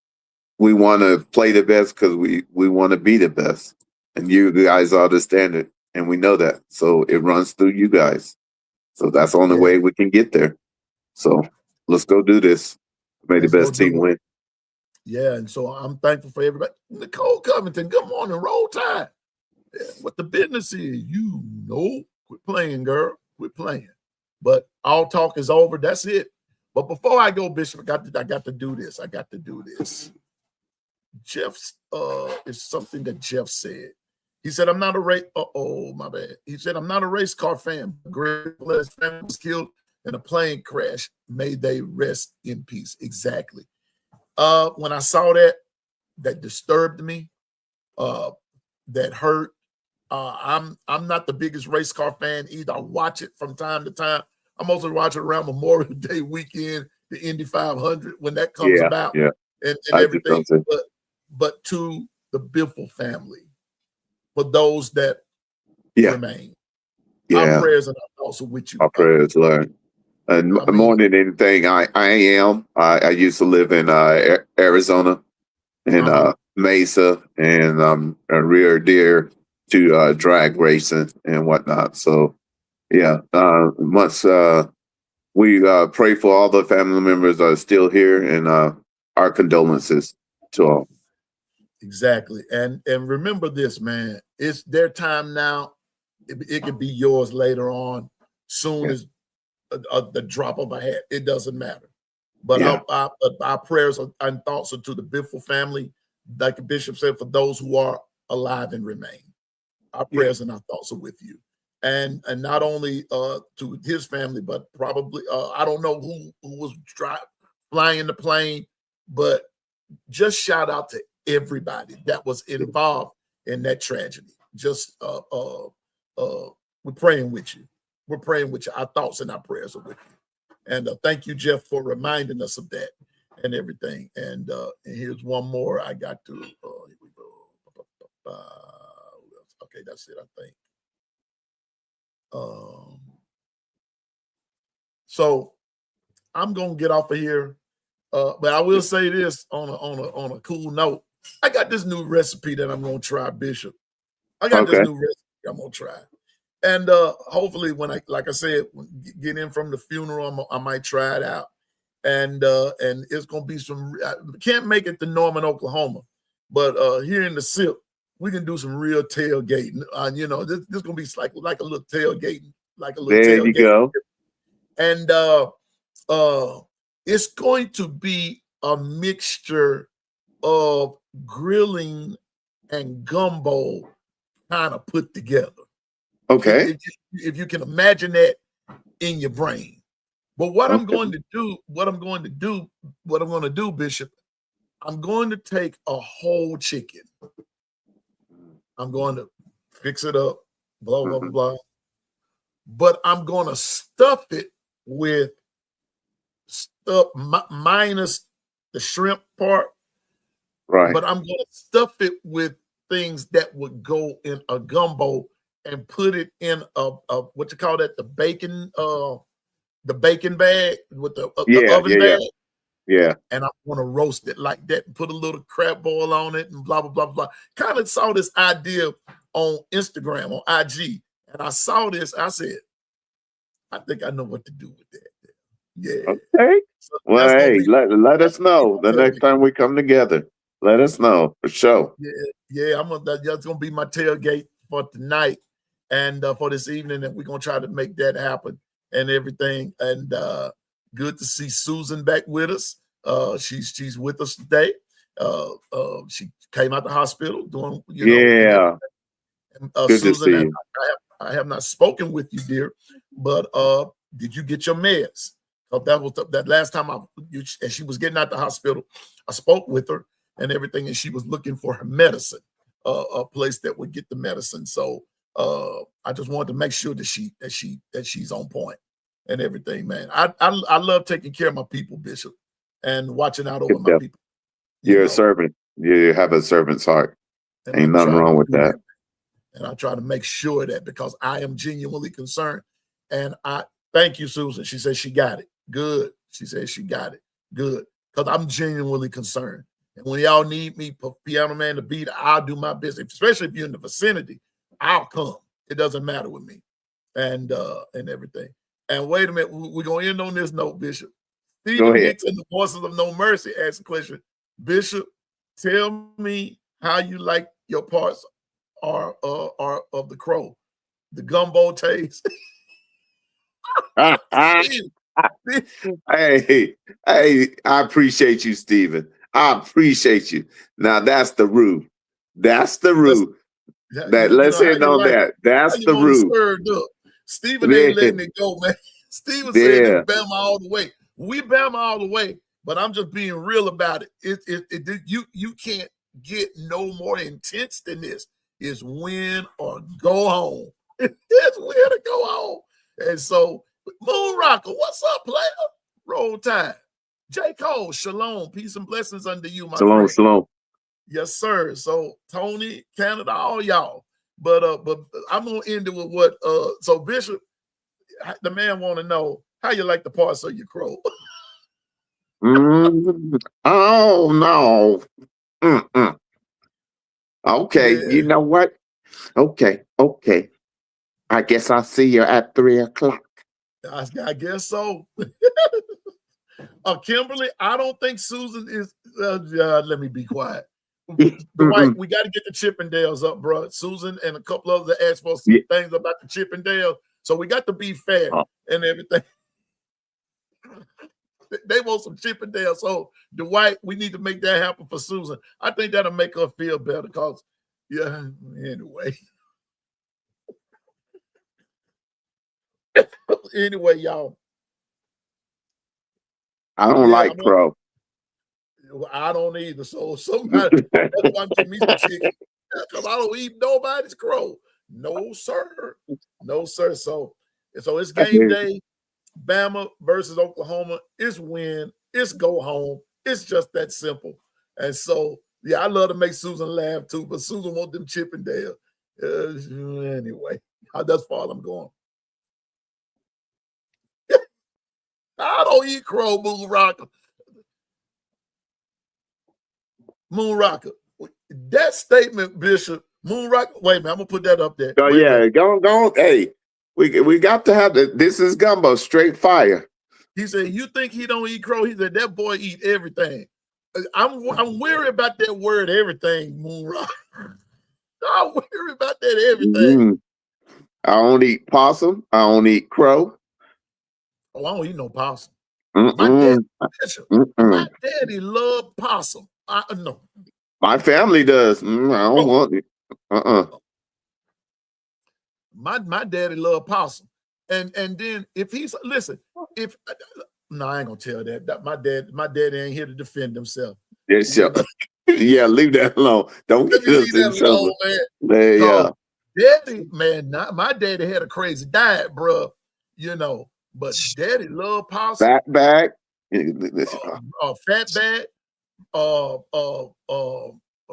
we want to play the best because we want to be the best. And you guys are the standard. And we know that. So it runs through you guys. So that's the only way we can get there. So let's go do this. Make the best team win. Yeah, and so I'm thankful for everybody. Nicole Covington, good morning. Roll Tide. Yeah, what the business is, quit playing, girl. Quit playing. But all talk is over. That's it. But before I go, Bishop, I got to do this. I got to do this. Jeff's is something that Jeff said. He said, I'm not a race. My bad. He said, I'm not a race car fan. Greg Blair's family was killed in a plane crash. May they rest in peace. Exactly. When I saw that disturbed me. That hurt. I'm not the biggest race car fan either. I watch it from time to time. I mostly watch it around Memorial Day weekend, the Indy 500 when that comes about, and everything. But to the Biffle family, for those that remain, our prayers and our thoughts are with you. Our prayers, Lord. And more than anything, I used to live in Arizona, in Mesa, and rear deer to drag racing and whatnot. So, we pray for all the family members that are still here, and our condolences to all. Exactly. And remember this, man. It's their time now. It could be yours later on, soon as the drop of a hat. It doesn't matter. But our prayers and thoughts are to the Biffle family, like the Bishop said, for those who are alive and remain. Our prayers and our thoughts are with you. And not only to his family, but probably, I don't know who was flying the plane, but just shout out to everybody that was involved in that tragedy. Just we're praying with you. We're praying with you. Our thoughts and our prayers are with you. And thank you, Jeff, for reminding us of that and everything. And here's one more I got to. Here we go. Okay, that's it, I think. So I'm gonna get off of here. But I will say this on a cool note. I got this new recipe that I'm gonna try, Bishop. I got this Okay. new recipe I'm gonna try. And hopefully when like I said, get in from the funeral, I might try it out. And it's gonna be I can't make it to Norman, Oklahoma, but here in the SIP, we can do some real tailgating. You know, this gonna be like a little tailgating, like a little There you tailgate. go. And it's going to be a mixture of grilling and gumbo kind of put together. Okay. If you can imagine that in your brain. But what I'm going to do, Bishop, I'm going to take a whole chicken. I'm going to fix it up, blah, blah, blah, blah. But I'm going to stuff it with stuff minus the shrimp part. Right. But I'm going to stuff it with things that would go in a gumbo and put it in a what you call that, the bacon bag with the oven bag. Yeah. And I'm going to roast it like that and put a little crab boil on it and blah, blah, blah, blah. Kind of saw this idea on Instagram, on IG. And I saw this. I said, I think I know what to do with that. Yeah. Okay. So Well, hey, let us know the next tailgate. time we come together. Let us know for sure. Yeah. That's gonna be my tailgate for tonight and for this evening, and we're gonna try to make that happen and everything. And good to see Susan back with us. She's with us today. She came out the hospital doing, Good to Susan, see you. I have not spoken with you, dear, but did you get your meds? That was that last time and she was getting out the hospital. I spoke with her and everything, and she was looking for her medicine, a place that would get the medicine. So I just wanted to make sure that she's on point and everything, man. I love taking care of my people, Bishop, and watching out over my people. You're a servant. You have a servant's heart. Ain't nothing wrong with that. And I try to make sure that because I am genuinely concerned. And I thank you, Susan. She said she got it. Good. She said she got it. Good. Because I'm genuinely concerned. And when y'all need me, Piano Man to beat, I'll do my business. Especially if you're in the vicinity, I'll come. It doesn't matter with me. And everything. And wait a minute, we're gonna end on this note, Bishop. Stephen Hicks and the Voices of No Mercy asked a question. Bishop, tell me how you like your parts are of the crow, the gumbo taste. Hey, I appreciate you, Stephen. I appreciate you. Now that's the rule. That's the rule. Let's end on that. That's the rule. Stephen ain't letting it go, man. Stephen said it's Bama all the way. We Bama all the way, but I'm just being real about it. You can't get no more intense than this. Is win or go home. It's win or go home. And so, Moon Rocker, what's up, player? Roll Tide. J. Cole, shalom, peace and blessings unto you, my friend. Shalom. Yes, sir. So, Tony, Canada, all y'all. But I'm gonna end it with what so Bishop, the man want to know how you like the parts of your crow. Oh no. Okay, you know what? Okay. I guess I'll see you at 3:00. I guess so. Kimberly, I don't think Susan is. Let me be quiet. Dwight, we got to get the Chippendales up, bro. Susan and a couple others asked for some things about the Chippendales, so we got to be fair and everything. They want some Chippendales, so Dwight, we need to make that happen for Susan. I think that'll make her feel better. Cause anyway. Anyway, y'all. I don't like crow. I don't either. So somebody, that's why I'm getting me some chicken. Because I don't eat nobody's crow. No, sir. No, sir. So it's game day. Bama versus Oklahoma. It's win. It's go home. It's just that simple. And so, I love to make Susan laugh too, but Susan want them Chippendale. Anyway, that's far I'm going. I don't eat crow, Moon Rocker. Moon Rocker. That statement, Bishop, Moon Rocker. Wait a minute, I'm gonna put that up there. Oh Wait a yeah, minute. go on. Hey, we got to have this is gumbo, straight fire. He said, "You think he don't eat crow?" He said, "That boy eat everything." I'm worried about that word, everything, Moon Rocker. I'm worried about that everything. I don't eat possum. I don't eat crow. Oh, I don't eat no possum. Mm-mm. My daddy loved possum. No. My family does. I don't want it. My daddy loved possum. And then if he's listen, if no, I ain't gonna tell that. My daddy ain't here to defend himself. Yeah, leave that alone. Don't get us in trouble, man. Yeah. Daddy, man, my daddy had a crazy diet, bro. You know, but daddy loved possum. Fat bag. Fat bag,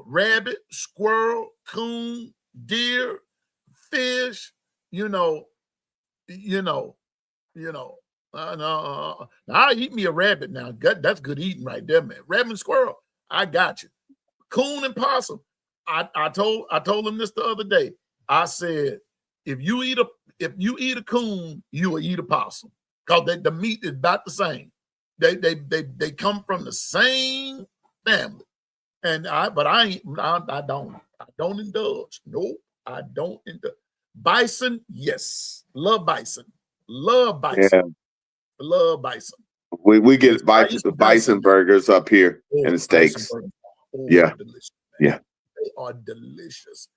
rabbit, squirrel, coon, deer, fish, I eat me a rabbit now. That's good eating right there, man. Rabbit and squirrel, I got you. Coon and possum. I told him this the other day. I said, if you eat a coon, you will eat a possum. Because the meat is about the same. They come from the same family. And I don't indulge. Nope, I don't indulge. Bison, yes. Love bison. Love bison. Yeah. Love bison. We get bison burgers up here and steaks. Yeah. Delicious, yeah. They are delicious.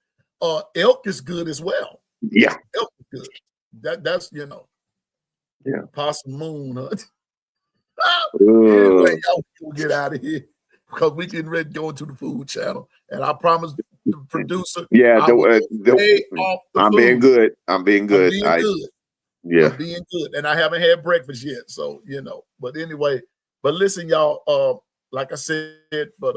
Elk is good as well. Yeah. Elk is good. That's Yeah. Possum moon, huh? Anyway, y'all will get out of here because we getting ready to go into the food channel. And I promise the producer. Yeah, I'm being good. I'm being good. Yeah. I'm being good. And I haven't had breakfast yet. So, but anyway, but listen, y'all, like I said, but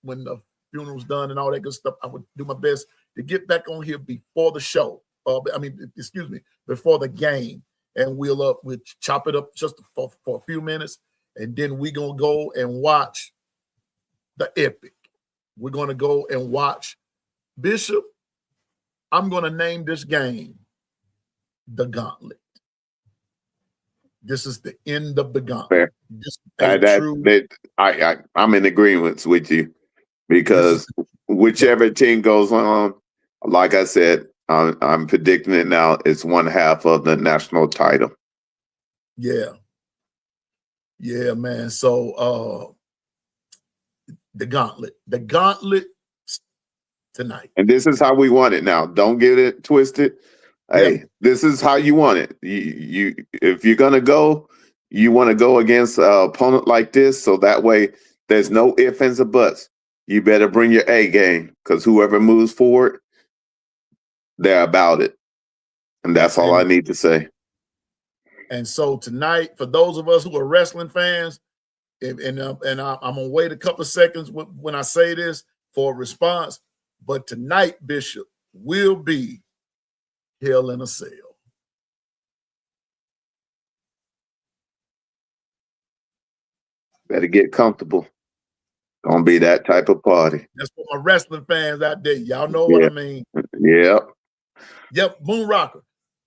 when the funeral's done and all that good stuff, I would do my best to get back on here before the show. Before the game. And we'll chop it up just for a few minutes. And then we're going to go and watch the epic. We're going to go and watch Bishop. I'm going to name this game the Gauntlet. This is the end of the Gauntlet. I'm in agreement with you because whichever team goes on, like I said, I'm predicting it now. It's one half of the national title. Yeah, man. So the Gauntlet tonight. And this is how we want it now. Don't get it twisted. Hey, this is how you want it. You if you're gonna go, you want to go against an opponent like this, so that way there's no ifs, ands, or buts. You better bring your A game because whoever moves forward, they're about it. And that's all I need to say. And so tonight, for those of us who are wrestling fans, and I'm gonna wait a couple of seconds when I say this for a response. But tonight, Bishop, will be Hell in a Cell. Better get comfortable. Gonna be that type of party. That's for my wrestling fans out there. Y'all know what I mean. Yep, Moon Rocker.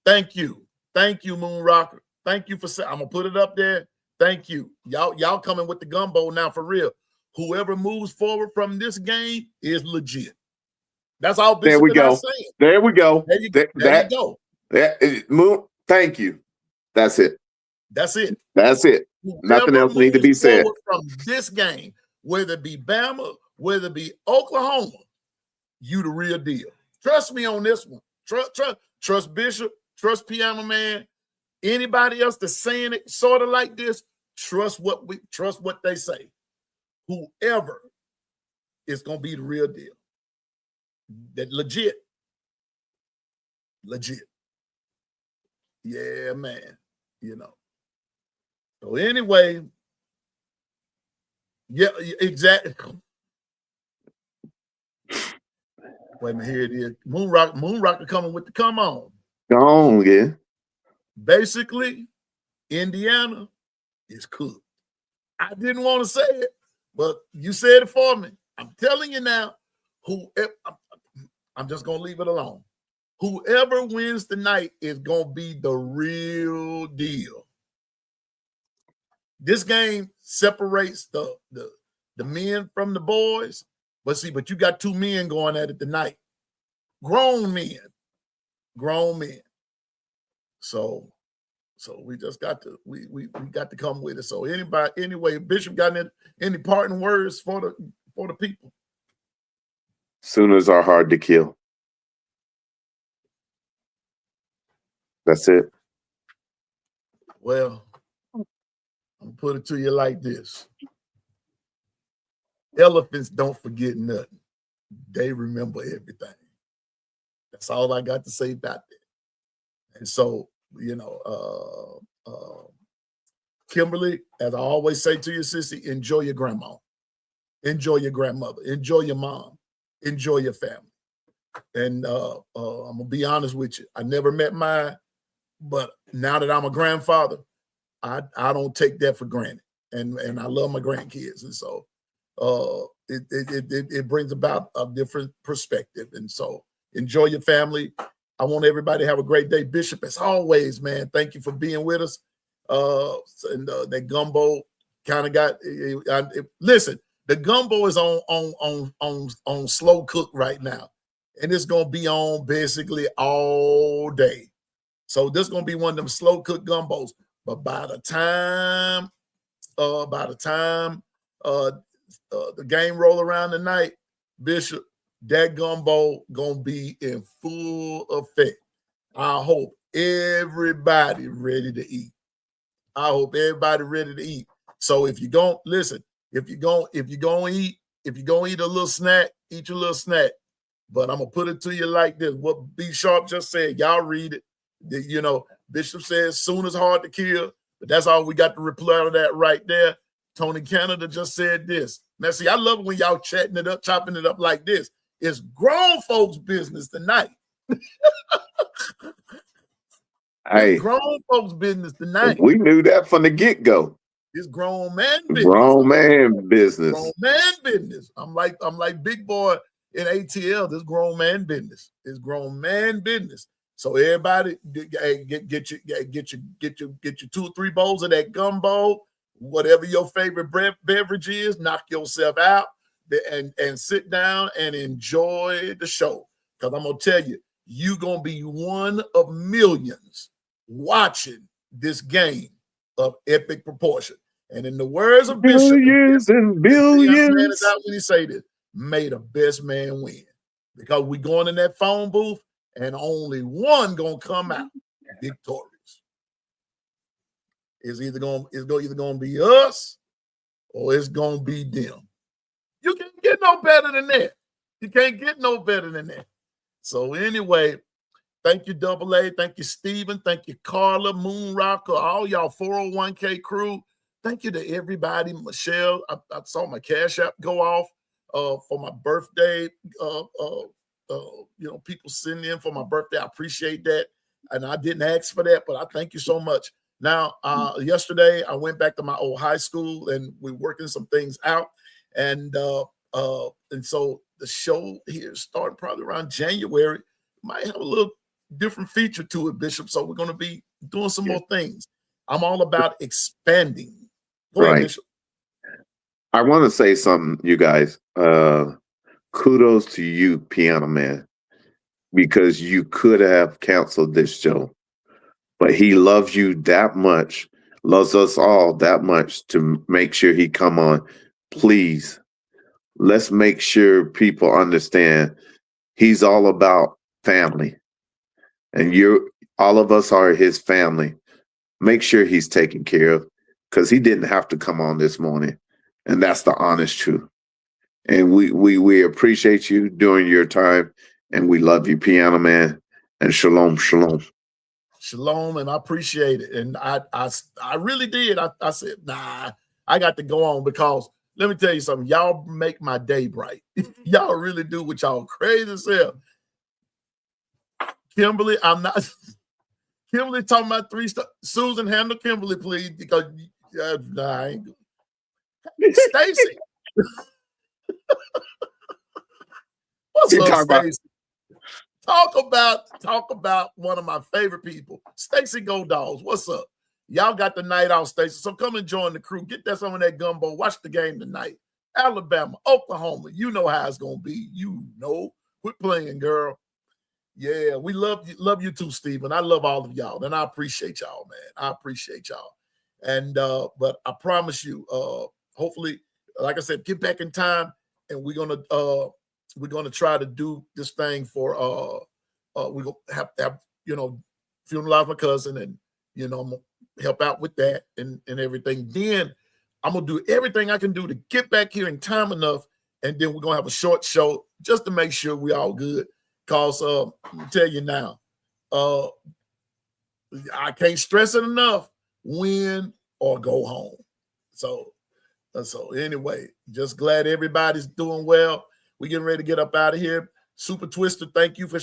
Thank you, Moon Rocker. Thank you for saying. I'm gonna put it up there. Thank you. Y'all coming with the gumbo now for real. Whoever moves forward from this game is legit. That's all Bishop and I saying. There we go. There you go. Moon, thank you. That's it. That's it. Nothing else needs to be said. From this game, whether it be Bama, whether it be Oklahoma, you the real deal. Trust me on this one. Trust Bishop. Trust Piano Man. Anybody else that's saying it sort of like this, trust what they say. Whoever is gonna be the real deal. That legit. Yeah, man. So anyway, yeah, exactly. Wait a minute, here it is. Moon Rocker coming with the come on. Go on, yeah. Basically, Indiana is cooked. I didn't want to say it, but you said it for me. I'm telling you now, I'm just going to leave it alone. Whoever wins tonight is going to be the real deal. This game separates the men from the boys. But you got two men going at it tonight. Grown men. So we just got to we got to come with it. So anyway, Bishop got any parting words for the people? Sooners are hard to kill. That's it. Well, I'm gonna put it to you like this. Elephants don't forget nothing. They remember everything. That's all I got to say about that. And so, Kimberly, as I always say to you, sissy, enjoy your grandma. Enjoy your grandmother. Enjoy your mom. Enjoy your family. And I'm going to be honest with you. I never met mine, but now that I'm a grandfather, I don't take that for granted. And I love my grandkids. And so it brings about a different perspective. And so enjoy your family. I want everybody to have a great day. Bishop, as always, man, thank you for being with us. That gumbo kind of got listen, the gumbo is on slow cook right now, and it's gonna be on basically all day. So this is gonna be one of them slow cook gumbos. But by the time the game roll around tonight, Bishop, that gumbo gonna be in full effect. I hope everybody ready to eat. So if you're gonna listen, if you're gonna eat a little snack, eat your little snack. But I'm gonna put it to you like this: what B Sharp just said. Y'all read it. Bishop says soon is hard to kill, but that's all we got to reply to that right there. Tony Canada just said this. Now, see, I love it when y'all chopping it up like this. It's grown folks' business tonight. Hey, grown folks' business tonight. We knew that from the get-go. It's grown man business. Grown man business. Grown man business. I'm like big boy in ATL. This grown man business. It's grown man business. So everybody get your 2 or 3 bowls of that gumbo, whatever your favorite beverage is. Knock yourself out and sit down and enjoy the show. Because I'm gonna tell you, you're gonna be one of millions watching this game of epic proportion. And in the words of Bishop, billions and billions. When he say this, may the best man win. Because we going in that phone booth and only one gonna come out victorious. It's either gonna be us or it's gonna be them. You can't get no better than that. So anyway, thank you, Double A. Thank you, Steven. Thank you, Carla, Moon Rocker, all y'all 401k crew. Thank you to everybody. Michelle, I saw my Cash App go off for my birthday. People sending in for my birthday. I appreciate that. And I didn't ask for that, but I thank you so much. Now, yesterday, I went back to my old high school, and we're working some things out. And so the show here starting probably around January might have a little different feature to it, Bishop. So we're going to be doing some more things. I'm all about expanding. Go ahead, Bishop. I want to say something, you guys. Kudos to you, Piano Man, because you could have canceled this show, but he loves you that much, loves us all that much to make sure he come on. Please, let's make sure people understand he's all about family, and all of us are his family. Make sure he's taken care of, because he didn't have to come on this morning, and that's the honest truth. And we appreciate you during your time, and we love you, Piano Man. And shalom, shalom. Shalom, and I appreciate it. And I really did. I said, nah, I got to go on, because let me tell you something. Y'all make my day bright. Y'all really do, with y'all crazy as hell. Kimberly, I'm not. Kimberly talking about 3 stars. Susan, handle Kimberly, please, because Yeah, nah, I ain't good. Stacy, what's You up, talk about Stacy? Talk about one of my favorite people, Stacy Go Dogs. What's up? Y'all got the night off, Stacy. So come and join the crew. Get that some of that gumbo. Watch the game tonight. Alabama, Oklahoma. You know how it's gonna be. You know. Quit playing, girl. Yeah, we love you too, Stephen. I love all of y'all, and I appreciate y'all, man. I appreciate y'all. And but I promise you, hopefully, like I said, get back in time, and we're gonna try to do this thing for we're gonna have to have, funeralize my cousin, and I'm gonna help out with that and everything. Then I'm gonna do everything I can do to get back here in time enough, and then we're gonna have a short show just to make sure we all good. Cause let me tell you now, I can't stress it enough. Win or go home. So anyway, just glad everybody's doing well. We're getting ready to get up out of here. Super Twister, thank you for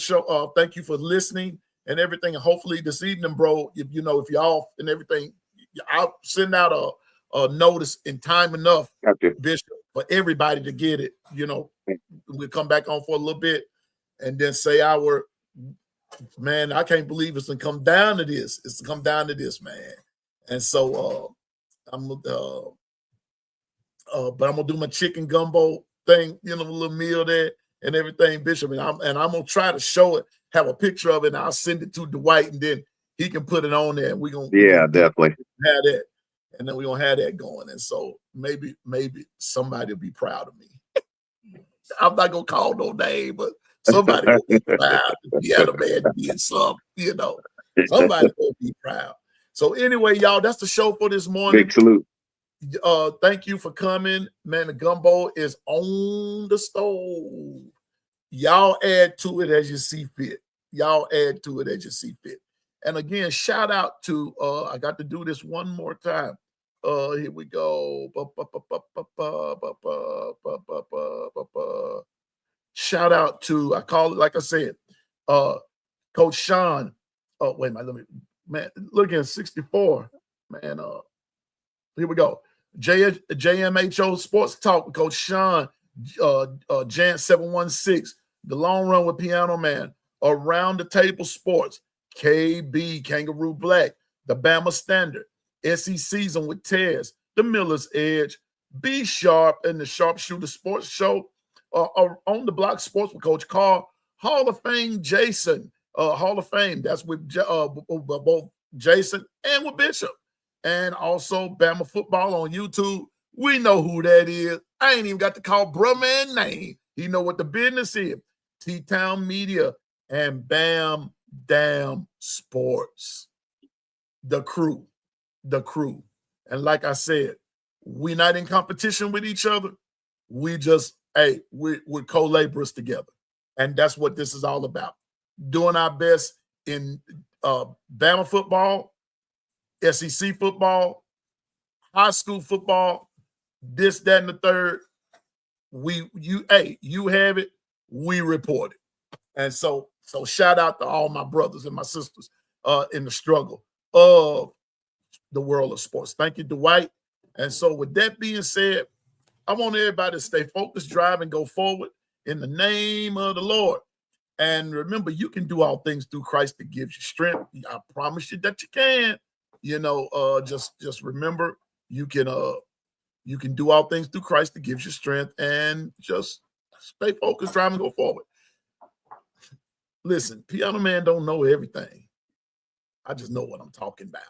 thank you for listening and everything. And hopefully this evening, bro, if y'all and everything, I'll send out a notice in time enough, Bishop, for everybody to get it. We'll come back on for a little bit and then say man, I can't believe it's gonna come down to this. It's come down to this, man. And so but I'm gonna do my chicken gumbo thing, a little meal there and everything, Bishop. And I'm gonna try to show it, have a picture of it, and I'll send it to Dwight, and then he can put it on there. And we're gonna definitely have that, and then we're gonna have that going. And so maybe somebody will be proud of me. I'm not gonna call no name, but somebody will be proud. Yeah, the man did something, Somebody will be proud. So anyway, y'all, that's the show for this morning. Big salute. Thank you for coming. Man, the gumbo is on the stove. Y'all add to it as you see fit. Y'all add to it as you see fit. And again, shout out to I got to do this one more time. Here we go. Shout out to, I call it, like I said, Coach Sean. Oh, wait a minute. Man, look at 64. Man, here we go. JMHO Sports Talk with Coach Sean, Jan 716, The Long Run with Piano Man, Around the Table Sports, KB, Kangaroo Black, The Bama Standard, SE Season with Tez, The Miller's Edge, Be Sharp, and the Sharpshooter Sports Show, On the Block Sports with Coach Carl, Hall of Fame Jason, Hall of Fame, that's with both Jason and with Bishop. And also Bama Football on YouTube. We know who that is. I ain't even got to call bruh man name. He know what the business is. T-Town Media and Bam Damn Sports. The crew. And like I said, we not in competition with each other. We just, we're co-laborers together. And that's what this is all about. Doing our best in Bama football, SEC football, high school football, this, that, and the third. You have it, we report it. And so shout out to all my brothers and my sisters in the struggle of the world of sports. Thank you, Dwight. And so with that being said, I want everybody to stay focused, drive, and go forward in the name of the Lord. And remember, you can do all things through Christ that gives you strength. I promise you that you can. Just remember, you can do all things through Christ that gives you strength, and just stay focused, try and go forward. Listen, Piano Man don't know everything. I just know what I'm talking about.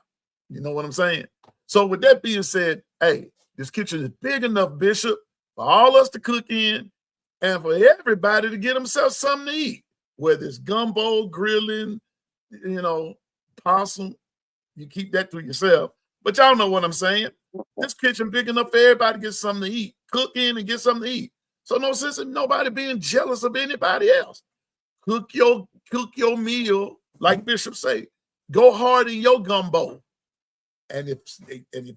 You know what I'm saying? So with that being said, this kitchen is big enough, Bishop, for all us to cook in and for everybody to get themselves something to eat, whether it's gumbo, grilling, possum. You keep that to yourself. But y'all know what I'm saying. This kitchen big enough for everybody to get something to eat. Cook in and get something to eat. So no sense in nobody being jealous of anybody else. Cook your meal, like Bishop say. Go hard in your gumbo. And if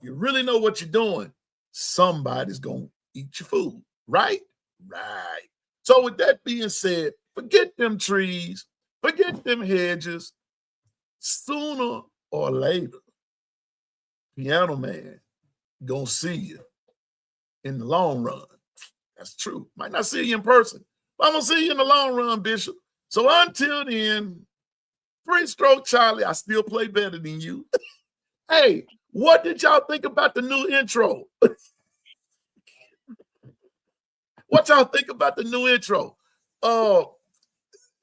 you really know what you're doing, somebody's gonna eat your food. Right? Right. So with that being said, forget them trees, forget them hedges. Sooner or later, Piano Man gonna see you in the long run. That's true. Might not see you in person, but I'm gonna see you in the long run, Bishop. So until then, 3-stroke Charlie, I still play better than you. Hey, what did y'all think about the new intro? What y'all think about the new intro?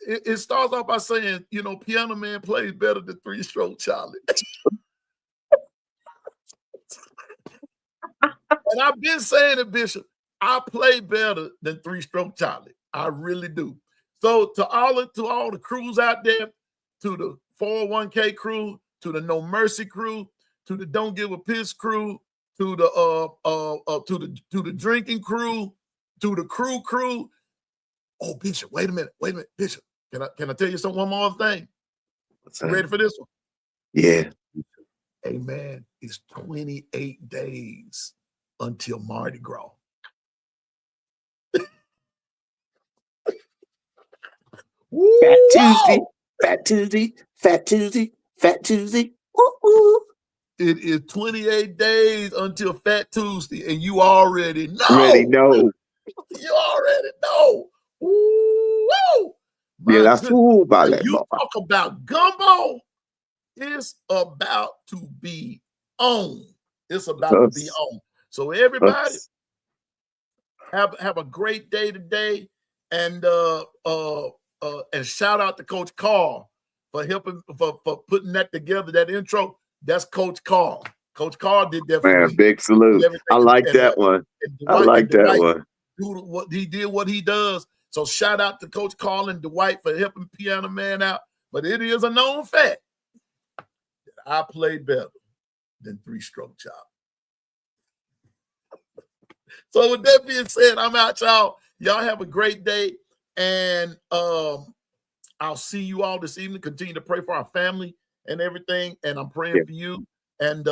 It starts off by saying, you know, Piano Man plays better than 3-stroke Charlie. And I've been saying it, Bishop. I play better than 3-stroke Charlie. I really do. So to all the crews out there, to the 401k crew, to the No Mercy crew, to the Don't Give a Piss crew, to the drinking crew, to the crew. Oh, Bishop, wait a minute, Bishop. Can I tell you one more thing? What's You ready for this one? Yeah. Hey man, it's 28 days until Mardi Gras. Fat Tuesday, Fat Tuesday, Fat Tuesday, Fat Tuesday. Woo-woo. It is 28 days until Fat Tuesday, and you already know. Already know. You already know. Woo! Yeah, that's all about When that. you talk about gumbo, it's about to be on. It's about to be on. So everybody have a great day today, and shout out to Coach Carl for helping for putting that together. That intro, that's Coach Carl. Coach Carl did that for me. Big salute. I like that one. I like that one. What he does. So shout out to Coach Carl and Dwight for helping Piano Man out. But it is a known fact that I play better than 3-stroke Charlie. So with that being said, I'm out, y'all. Y'all have a great day. And I'll see you all this evening. Continue to pray for our family and everything. And I'm praying for you. And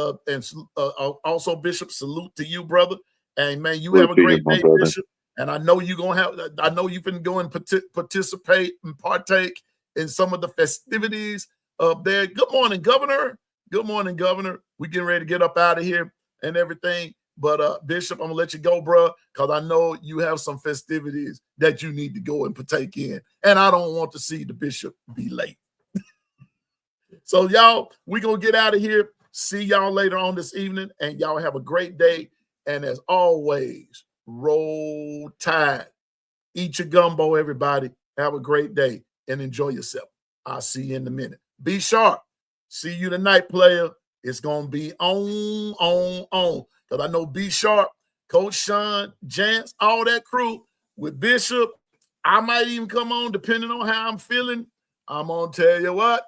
also, Bishop, salute to you, brother. And man, you have a great day, Bishop. And I know you're gonna have. I know you can go and participate and partake in some of the festivities up there. Good morning, Governor. Good morning, Governor. We getting ready to get up out of here and everything. But Bishop, I'm gonna let you go, bro, because I know you have some festivities that you need to go and partake in, and I don't want to see the bishop be late. So y'all, we gonna get out of here. See y'all later on this evening, and y'all have a great day. And as always, roll tide. Eat your gumbo, everybody. Have a great day and enjoy yourself. I'll see you in a minute. Be sharp. See you tonight, player. It's gonna be on. Because I know Be Sharp, Coach Sean, Jance, all that crew with Bishop. I might even come on depending on how I'm feeling. I'm going to tell you what,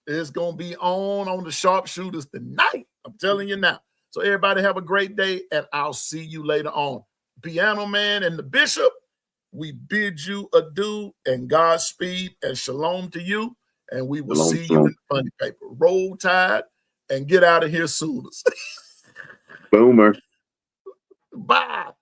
it's going to be on the sharpshooters tonight. I'm telling you now. So everybody have a great day, and I'll see you later on. Piano Man and the Bishop, we bid you adieu and Godspeed and shalom to you. And we will see you in the funny paper. Roll Tide and get out of here soonest. Boomer. Bye.